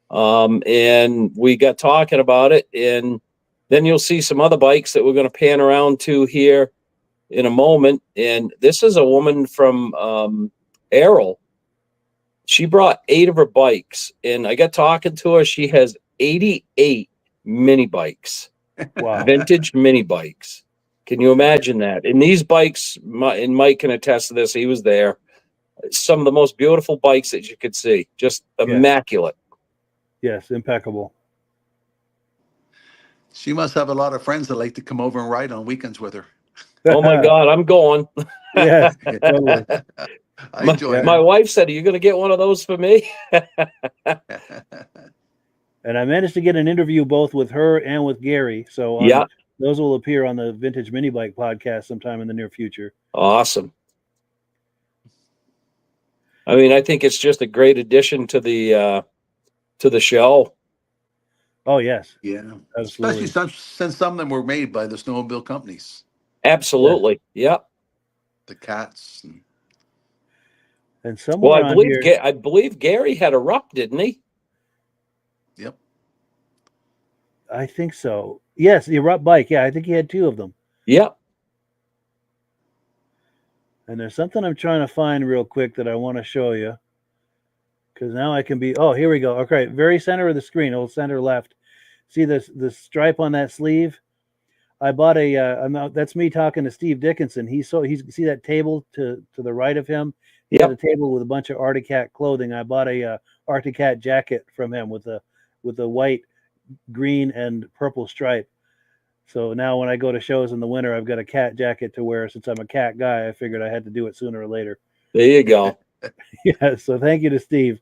them, and we got talking about it, and then you'll see some other bikes that we're going to pan around to here in a moment. And this is a woman from Errol. She brought 8 of her bikes, and I got talking to her. She has 88 mini bikes. Wow. Vintage mini bikes. Can you imagine that? And these bikes, and Mike can attest to this, he was there. Some of the most beautiful bikes that you could see. Just immaculate. Yes, impeccable. She must have a lot of friends that like to come over and ride on weekends with her. Oh my God, I'm going. Yeah, totally. I enjoy My wife said, "Are you going to get one of those for me?" And I managed to get an interview both with her and with Gary. So those will appear on the Vintage Mini Bike podcast sometime in the near future. Awesome. I mean, I think it's just a great addition to the show. Oh, yes. Yeah. Absolutely. Especially since some of them were made by the snowmobile companies. Absolutely. Yeah. The cats. And somewhere I believe Gary had a Rupp, didn't he? Yep. I think so. Yes, the Rupp bike. Yeah, I think he had 2 of them. Yep. And there's something I'm trying to find real quick that I want to show you. Because now I can be, here we go. Okay, very center of the screen, old center left. See the stripe on that sleeve? I bought that's me talking to Steve Dickinson. He's see that table to the right of him? He had a table with a bunch of Arctic Cat clothing. I bought a Arctic Cat jacket from him with a white, green, and purple stripe. So now when I go to shows in the winter, I've got a cat jacket to wear. Since I'm a cat guy, I figured I had to do it sooner or later. There you go. Yeah, so thank you to Steve.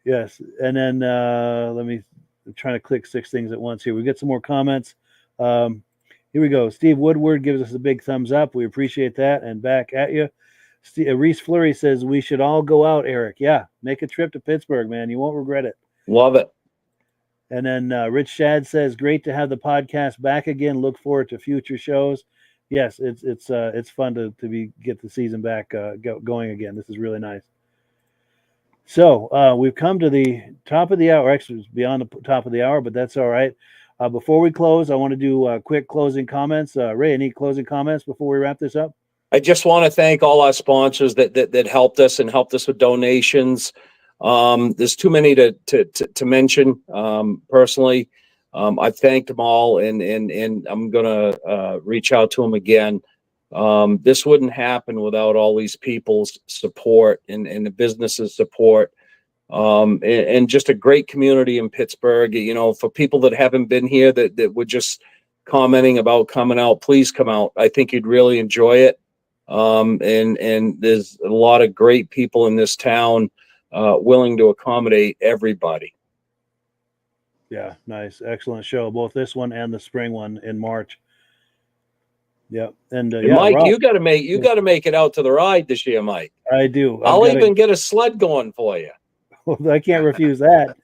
Yes, and then I'm trying to click 6 things at once here. We get some more comments. Here we go. Steve Woodward gives us a big thumbs up. We appreciate that. And back at you. Reese Fleury says, we should all go out, Eric. Yeah, make a trip to Pittsburgh, man. You won't regret it. Love it. And then Rich Shad says, great to have the podcast back again. Look forward to future shows. Yes, it's fun to get the season back going again. This is really nice. So we've come to the top of the hour. Actually, it's beyond the top of the hour, but that's all right. Before we close, I want to do quick closing comments. Ray, any closing comments before we wrap this up? I just want to thank all our sponsors that helped us and helped us with donations. There's too many to mention personally. I've thanked them all, and I'm gonna reach out to them again. This wouldn't happen without all these people's support and the businesses' support, and just a great community in Pittsburgh. You know, for people that haven't been here that were just commenting about coming out, please come out. I think you'd really enjoy it. And there's a lot of great people in this town willing to accommodate everybody. Yeah, nice, excellent show. Both this one and the spring one in March. Yeah, and And yeah, Mike, Rob, you got to make it out to the ride this year, Mike. I do. I'll even get a sled going for you. I can't refuse that.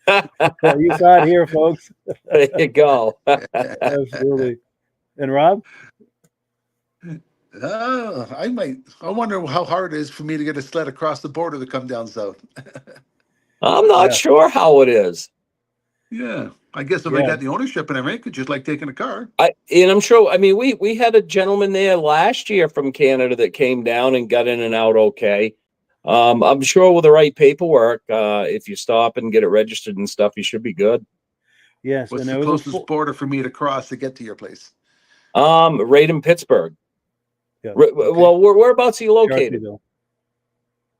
You saw it here, folks. There you go. Absolutely. And Rob? I wonder how hard it is for me to get a sled across the border to come down south. I'm not sure how it is. Yeah, I guess if I got the ownership and everything, it's just like taking a car. And I'm sure. I mean, we had a gentleman there last year from Canada that came down and got in and out okay. I'm sure with the right paperwork, if you stop and get it registered and stuff, you should be good. Yes. What's and the closest border for me to cross to get to your place? Right in Pittsburg. Yeah. Well, whereabouts are you located?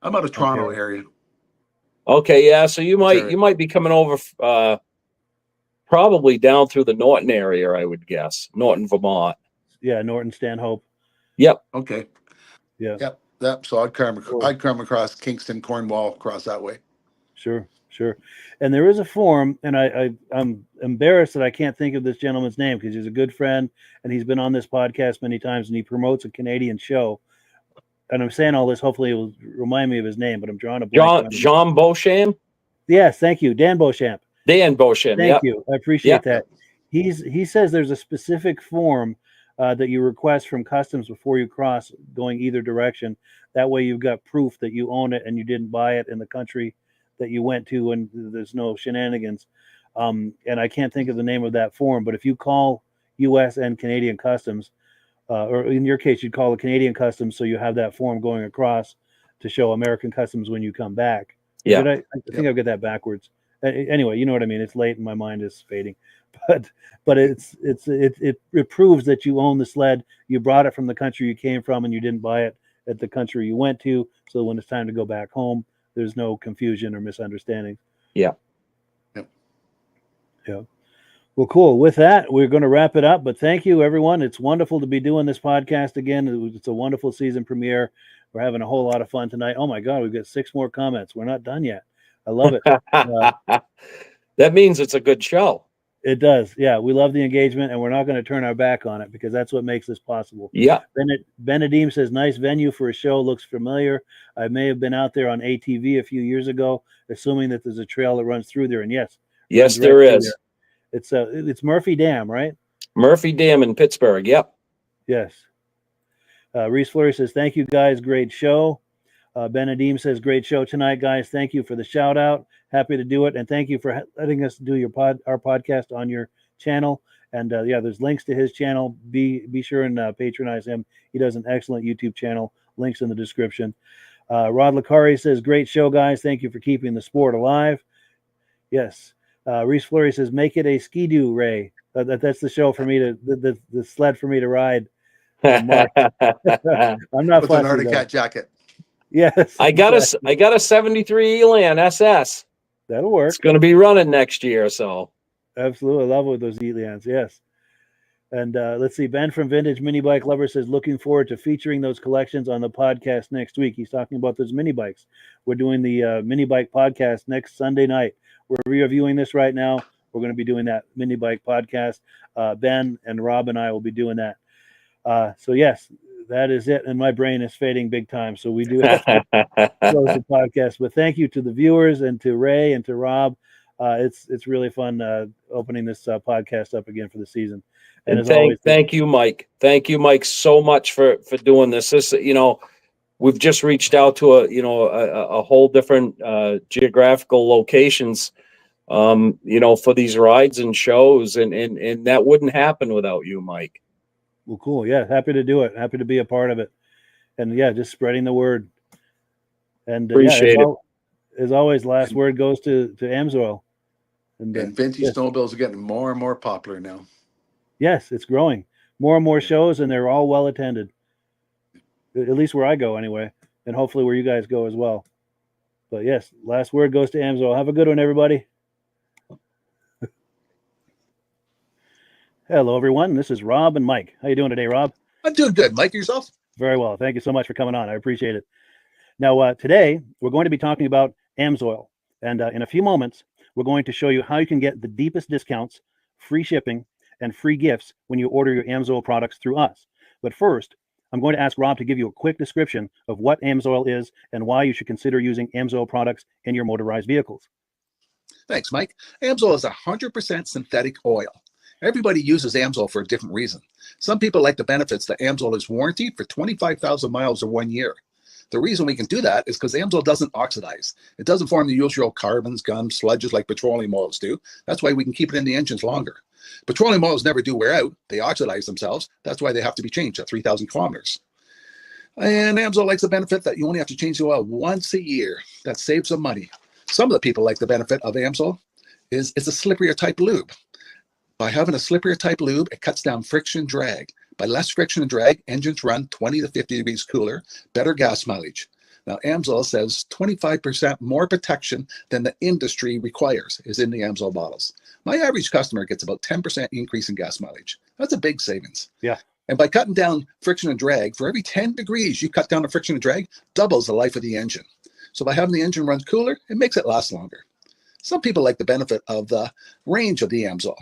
I'm out of Toronto area. Okay, yeah. So you might be coming over, probably down through the Norton area, I would guess. Norton, Vermont. Yeah, Norton, Stanhope. Yep. Okay. Yeah. Yep. So I'd come across Kingston, Cornwall, across that way. Sure. And there is a forum, and I'm embarrassed that I can't think of this gentleman's name because he's a good friend and he's been on this podcast many times and he promotes a Canadian show. And I'm saying all this, hopefully it will remind me of his name, but I'm drawing a blank. Jean Beauchamp? Yes, thank you. Dan Beauchamp. Dan Beauchamp. Thank you. I appreciate that. He says there's a specific form that you request from customs before you cross going either direction. That way you've got proof that you own it and you didn't buy it in the country that you went to and there's no shenanigans. And I can't think of the name of that form, but if you call U.S. and Canadian customs, or in your case, you'd call the Canadian customs so you have that form going across to show American customs when you come back. Yeah. I think I've got that backwards. Anyway, you know what I mean? It's late and my mind is fading, but it proves that you own the sled. You brought it from the country you came from and you didn't buy it at the country you went to. So when it's time to go back home, there's no confusion or misunderstanding. Yeah. Well, cool. With that, we're going to wrap it up, but thank you everyone. It's wonderful to be doing this podcast again. It's a wonderful season premiere. We're having a whole lot of fun tonight. Oh my God, we've got 6 more comments. We're not done yet. I love it. That means it's a good show. It does. Yeah. We love the engagement and we're not going to turn our back on it because that's what makes this possible. Yeah. BENEDEEM says, nice venue for a show. Looks familiar. I may have been out there on ATV a few years ago, assuming that there's a trail that runs through there. And yes, there is. There. It's Murphy Dam, right? Murphy Dam in Pittsburgh. Yep. Yes. Reese Fleury says, thank you guys. Great show. BENEDEEM says, great show tonight, guys. Thank you for the shout out. Happy to do it. And thank you for letting us do our podcast on your channel. And there's links to his channel. Be sure and patronize him. He does an excellent YouTube channel. Links in the description. Rod Lacari says, great show, guys. Thank you for keeping the sport alive. Yes. Reese Fleury says, make it a Ski-Doo, Ray. That's the show for me the sled for me to ride. I'm not with an Arctic Cat jacket. Yes. I got a 73 Elan SS. That'll work. It's going to be running next year. So absolutely. I love with those Elans. Yes. And let's see. Ben from Vintage Mini Bike Lover says, looking forward to featuring those collections on the podcast next week. He's talking about those mini bikes. We're doing the mini bike podcast next Sunday night. We're reviewing this right now. We're going to be doing that mini bike podcast. Ben and Rob and I will be doing that. So yes, that is it. And my brain is fading big time. So we do have to close the podcast. But thank you to the viewers and to Ray and to Rob. It's really fun opening this podcast up again for the season. And as always, thank you, Mike. Thank you, Mike, so much for doing this. This, we've just reached out to a whole different geographical locations, for these rides and shows, and that wouldn't happen without you, Mike. Well, cool. Yeah, happy to do it. Happy to be a part of it, and just spreading the word. And appreciate it. As always, last word goes to Amsoil. And vintage snowmobiles are getting more and more popular now. Yes, it's growing. More and more shows, and they're all well attended. At least where I go, anyway, and hopefully where you guys go as well. But yes, last word goes to Amsoil. Have a good one, everybody. Hello, everyone. This is Rob and Mike. How you doing today, Rob? I'm doing good. Mike, yourself? Very well. Thank you so much for coming on. I appreciate it. Now, today we're going to be talking about Amsoil, and in a few moments, we're going to show you how you can get the deepest discounts, free shipping, and free gifts when you order your Amsoil products through us. But first, I'm going to ask Rob to give you a quick description of what Amsoil is and why you should consider using Amsoil products in your motorized vehicles. Thanks, Mike. Amsoil is 100% synthetic oil. Everybody uses Amsoil for a different reason. Some people like the benefits that Amsoil is warranted for 25,000 miles or 1 year. The reason we can do that is because Amsoil doesn't oxidize. It doesn't form the usual carbons, gums, sludges like petroleum oils do. That's why we can keep it in the engines longer. Petroleum oils never do wear out. They oxidize themselves. That's why they have to be changed at 3,000 kilometers. And Amsoil likes the benefit that you only have to change the oil once a year. That saves some money. Some of the people like the benefit of Amsoil is it's a slipperier type lube. By having a slipperier type lube, it cuts down friction and drag. By less friction and drag, engines run 20 to 50 degrees cooler, better gas mileage. Now, Amsoil says 25% more protection than the industry requires is in the Amsoil bottles. My average customer gets about 10% increase in gas mileage. That's a big savings. Yeah. And by cutting down friction and drag, for every 10 degrees you cut down the friction and drag, doubles the life of the engine. So by having the engine run cooler, it makes it last longer. Some people like the benefit of the range of the Amsoil.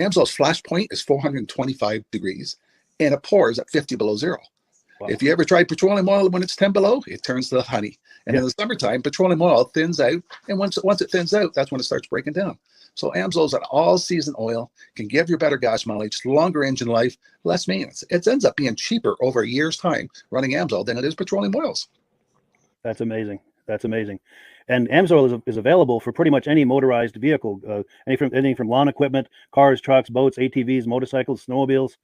Amsoil's flash point is 425 degrees, and it pours at 50 below zero. Wow. If you ever tried petroleum oil when it's 10 below, it turns to honey. And in the summertime, petroleum oil thins out, and once it thins out, that's when it starts breaking down. So Amsoil is an all-season oil, can give you better gas mileage, longer engine life, less maintenance. It ends up being cheaper over a year's time running Amsoil than it is petroleum oils. That's amazing. That's amazing. And Amsoil is available for pretty much any motorized vehicle, anything from lawn equipment, cars, trucks, boats, ATVs, motorcycles, snowmobiles.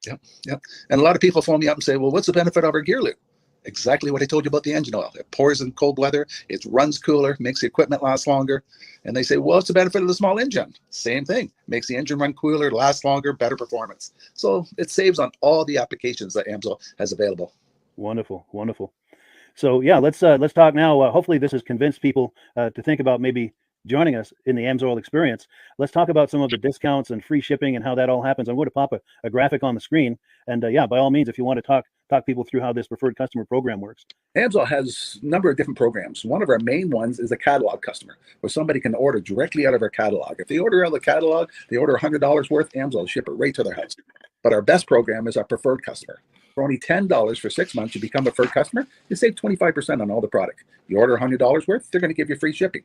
Yep. And a lot of people phone me up and say, well, what's the benefit of our gear lube? Exactly what I told you about the engine oil. It pours in cold weather, it runs cooler, makes the equipment last longer. And they say, well, what's the benefit of the small engine? Same thing. Makes the engine run cooler, last longer, better performance. So it saves on all the applications that Amsoil has available. Wonderful, wonderful. So yeah, let's talk now. Hopefully this has convinced people to think about maybe joining us in the Amsoil experience. Let's talk about some of the discounts and free shipping and how that all happens. I'm going to pop a graphic on the screen. And yeah, by all means, if you want to talk people through how this preferred customer program works. Amsoil has a number of different programs. One of our main ones is a catalog customer, where somebody can order directly out of our catalog. If they order out of the catalog, they order $100 worth, Amsoil will ship it right to their house. But our best program is our preferred customer. For only $10 for 6 months, you become a preferred customer, you save 25% on all the product. You order $100 worth, they're going to give you free shipping.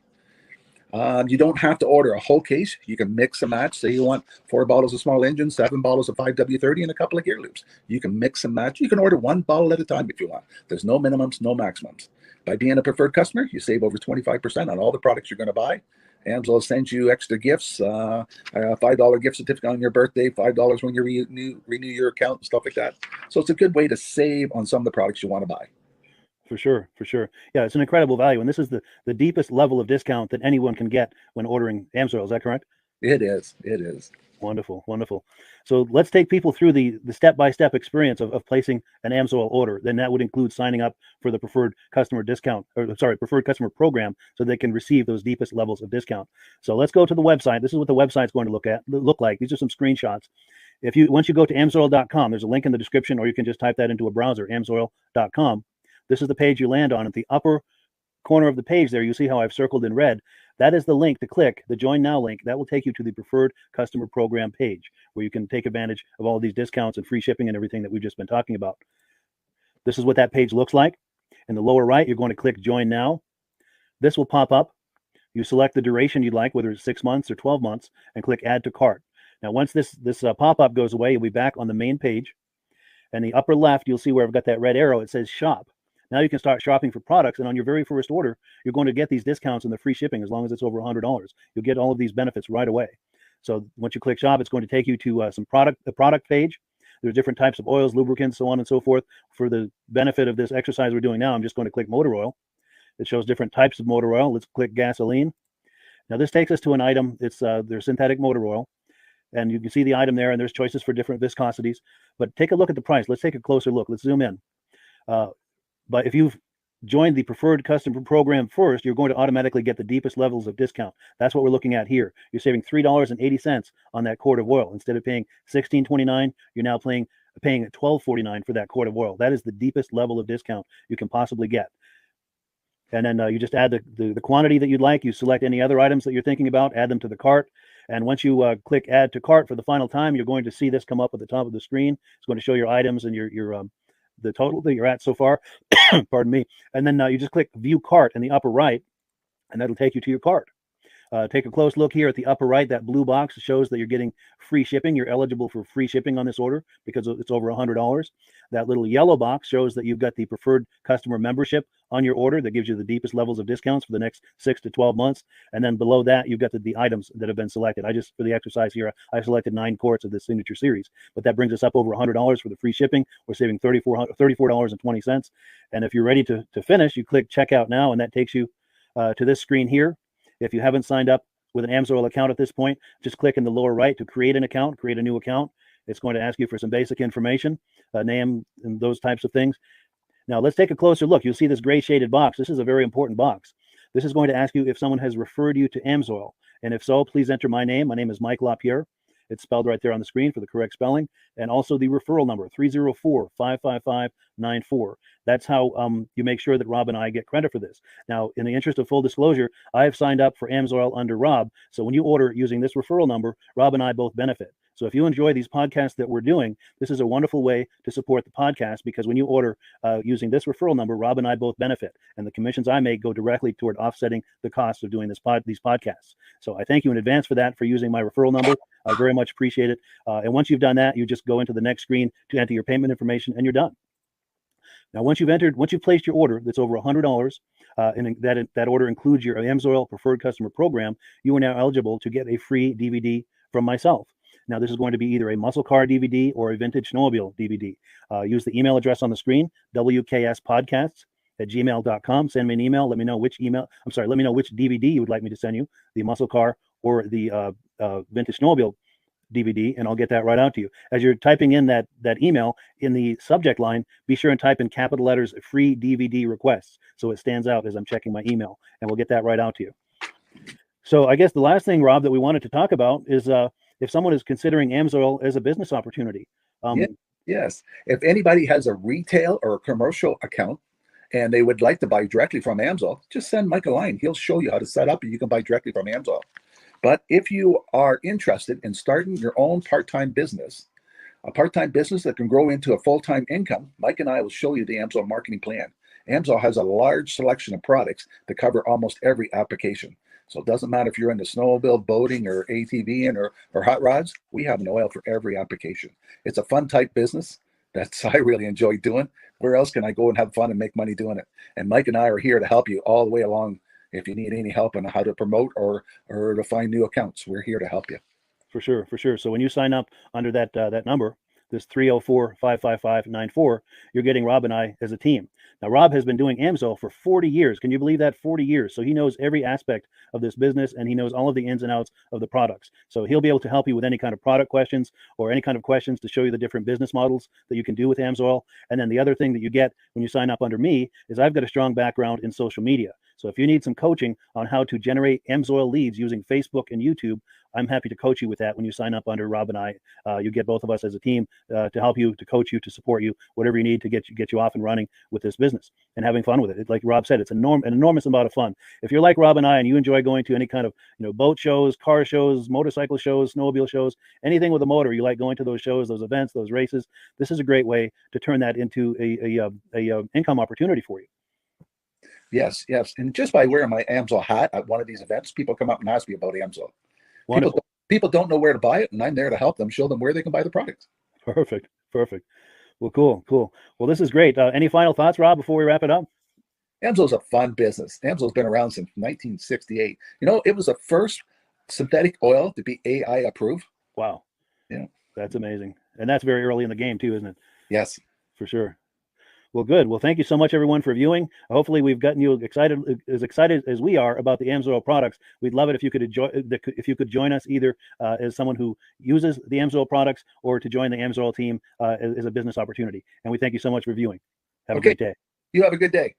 You don't have to order a whole case. You can mix and match. Say you want 4 bottles of small engine, 7 bottles of 5W30, and a couple of gear loops. You can mix and match. You can order 1 bottle at a time if you want. There's no minimums, no maximums. By being a preferred customer, you save over 25% on all the products you're going to buy. Amsoil sends you extra gifts, a $5 gift certificate on your birthday, $5 when you renew your account and stuff like that. So it's a good way to save on some of the products you want to buy. For sure. Yeah, it's an incredible value. And this is the deepest level of discount that anyone can get when ordering Amsoil. Is that correct? It is. Wonderful. So let's take people through the step-by-step experience of placing an Amsoil order. Then that would include signing up for the preferred customer preferred customer program, so they can receive those deepest levels of discount. So let's go to the website. This is what the website's going to look like. These are some screenshots. Once you go to amsoil.com, there's a link in the description, or you can just type that into a browser, amsoil.com. This is the page you land on. At the upper corner of the page there, you see how I've circled in red. That is the link to click, the Join Now link. That will take you to the Preferred Customer Program page, where you can take advantage of all of these discounts and free shipping and everything that we've just been talking about. This is what that page looks like. In the lower right, you're going to click Join Now. This will pop up. You select the duration you'd like, whether it's 6 months or 12 months, and click Add to Cart. Now, once this pop-up goes away, you'll be back on the main page. And the upper left, you'll see where I've got that red arrow. It says Shop. Now you can start shopping for products, and on your very first order, you're going to get these discounts and the free shipping as long as it's over $100. You'll get all of these benefits right away. So once you click Shop, it's going to take you to the product page. There's different types of oils, lubricants, so on and so forth. For the benefit of this exercise we're doing now, I'm just going to click motor oil. It shows different types of motor oil. Let's click gasoline. Now this takes us to an item. It's their synthetic motor oil. And you can see the item there, and there's choices for different viscosities. But take a look at the price. Let's take a closer look. Let's zoom in. But if you've joined the preferred customer program first, you're going to automatically get the deepest levels of discount. That's what we're looking at here. You're saving $3.80 on that quart of oil. Instead of paying $16.29, you're now paying paying at $12.49 for that quart of oil. That is the deepest level of discount you can possibly get. And then you just add the quantity that you'd like. You select any other items that you're thinking about, add them to the cart. And once you click add to cart for the final time, you're going to see this come up at the top of the screen. It's going to show your items and your the total that you're at so far. Pardon me. And then you just click view cart in the upper right, and that'll take you to your cart. Take a close look here at the upper right. That blue box shows that you're getting free shipping. You're eligible for free shipping on this order because it's over $100. That little yellow box shows that you've got the preferred customer membership on your order that gives you the deepest levels of discounts for the next 6 to 12 months. And then below that, you've got the items that have been selected. For the exercise here, I selected 9 quarts of the signature series, but that brings us up over $100 for the free shipping. We're saving $34.20. And if you're ready to finish, you click checkout now, and that takes you to this screen here. If you haven't signed up with an Amsoil account at this point, just click in the lower right to create an account, create a new account. It's going to ask you for some basic information, name and those types of things. Now let's take a closer look. You'll see this gray shaded box. This is a very important box. This is going to ask you if someone has referred you to Amsoil. And if so, please enter my name. My name is Mike LaPierre. It's spelled right there on the screen for the correct spelling. And also the referral number, 304-555-94. That's how you make sure that Rob and I get credit for this. Now, in the interest of full disclosure, I have signed up for Amsoil under Rob. So when you order using this referral number, Rob and I both benefit. So if you enjoy these podcasts that we're doing, this is a wonderful way to support the podcast, because when you order using this referral number, Rob and I both benefit. And the commissions I make go directly toward offsetting the cost of doing these podcasts. So I thank you in advance for that, for using my referral number. I very much appreciate it. And once you've done that, you just go into the next screen to enter your payment information, and you're done. Now, once you've placed your order that's over $100, and that order includes your Amsoil Preferred Customer Program, you are now eligible to get a free DVD from myself. Now, this is going to be either a muscle car DVD or a vintage snowmobile DVD. Use the email address on the screen, wkspodcasts@gmail.com. Send me an email. Let me know which DVD you would like me to send you, the muscle car or the vintage snowmobile DVD, and I'll get that right out to you. As you're typing in that email, in the subject line, be sure and type in capital letters free DVD requests, so it stands out as I'm checking my email, and we'll get that right out to you. So I guess the last thing, Rob, that we wanted to talk about is if someone is considering Amsoil as a business opportunity. Yes. If anybody has a retail or a commercial account and they would like to buy directly from Amsoil, just send Mike a line. He'll show you how to set up, and you can buy directly from Amsoil. But if you are interested in starting your own part-time business, a part-time business that can grow into a full-time income, Mike and I will show you the Amsoil marketing plan. Amsoil has a large selection of products that cover almost every application. So it doesn't matter if you're into snowmobile, boating, or ATVing, or hot rods. We have an oil for every application. It's a fun type business. I really enjoy doing. Where else can I go and have fun and make money doing it? And Mike and I are here to help you all the way along. If you need any help on how to promote or to find new accounts, we're here to help you. For sure. So when you sign up under that number, this 304-555-94, you're getting Rob and I as a team. Now, Rob has been doing Amsoil for 40 years. Can you believe that? 40 years. So he knows every aspect of this business, and he knows all of the ins and outs of the products. So he'll be able to help you with any kind of product questions or any kind of questions to show you the different business models that you can do with Amsoil. And then the other thing that you get when you sign up under me is I've got a strong background in social media. So if you need some coaching on how to generate Amsoil leads using Facebook and YouTube, I'm happy to coach you with that when you sign up under Rob and I. You get both of us as a team to help you, to coach you, to support you, whatever you need to get you off and running with this business and having fun with it. Like Rob said, it's an enormous amount of fun. If you're like Rob and I and you enjoy going to any kind of boat shows, car shows, motorcycle shows, snowmobile shows, anything with a motor, you like going to those shows, those events, those races, this is a great way to turn that into a income opportunity for you. Yes. And just by wearing my Amsoil hat at one of these events, people come up and ask me about Amsoil. People don't know where to buy it, and I'm there to help them, show them where they can buy the product. Perfect. Well, cool. Well, this is great. Any final thoughts, Rob, before we wrap it up? Amsoil's a fun business. Amsoil's been around since 1968. It was the first synthetic oil to be AI approved. Wow. Yeah. That's amazing. And that's very early in the game too, isn't it? Yes. For sure. Well, good. Well, thank you so much, everyone, for viewing. Hopefully, we've gotten you excited as we are about the Amsoil products. We'd love it if you could join us either as someone who uses the Amsoil products or to join the Amsoil team as a business opportunity. And we thank you so much for viewing. Have a great day. You have a good day.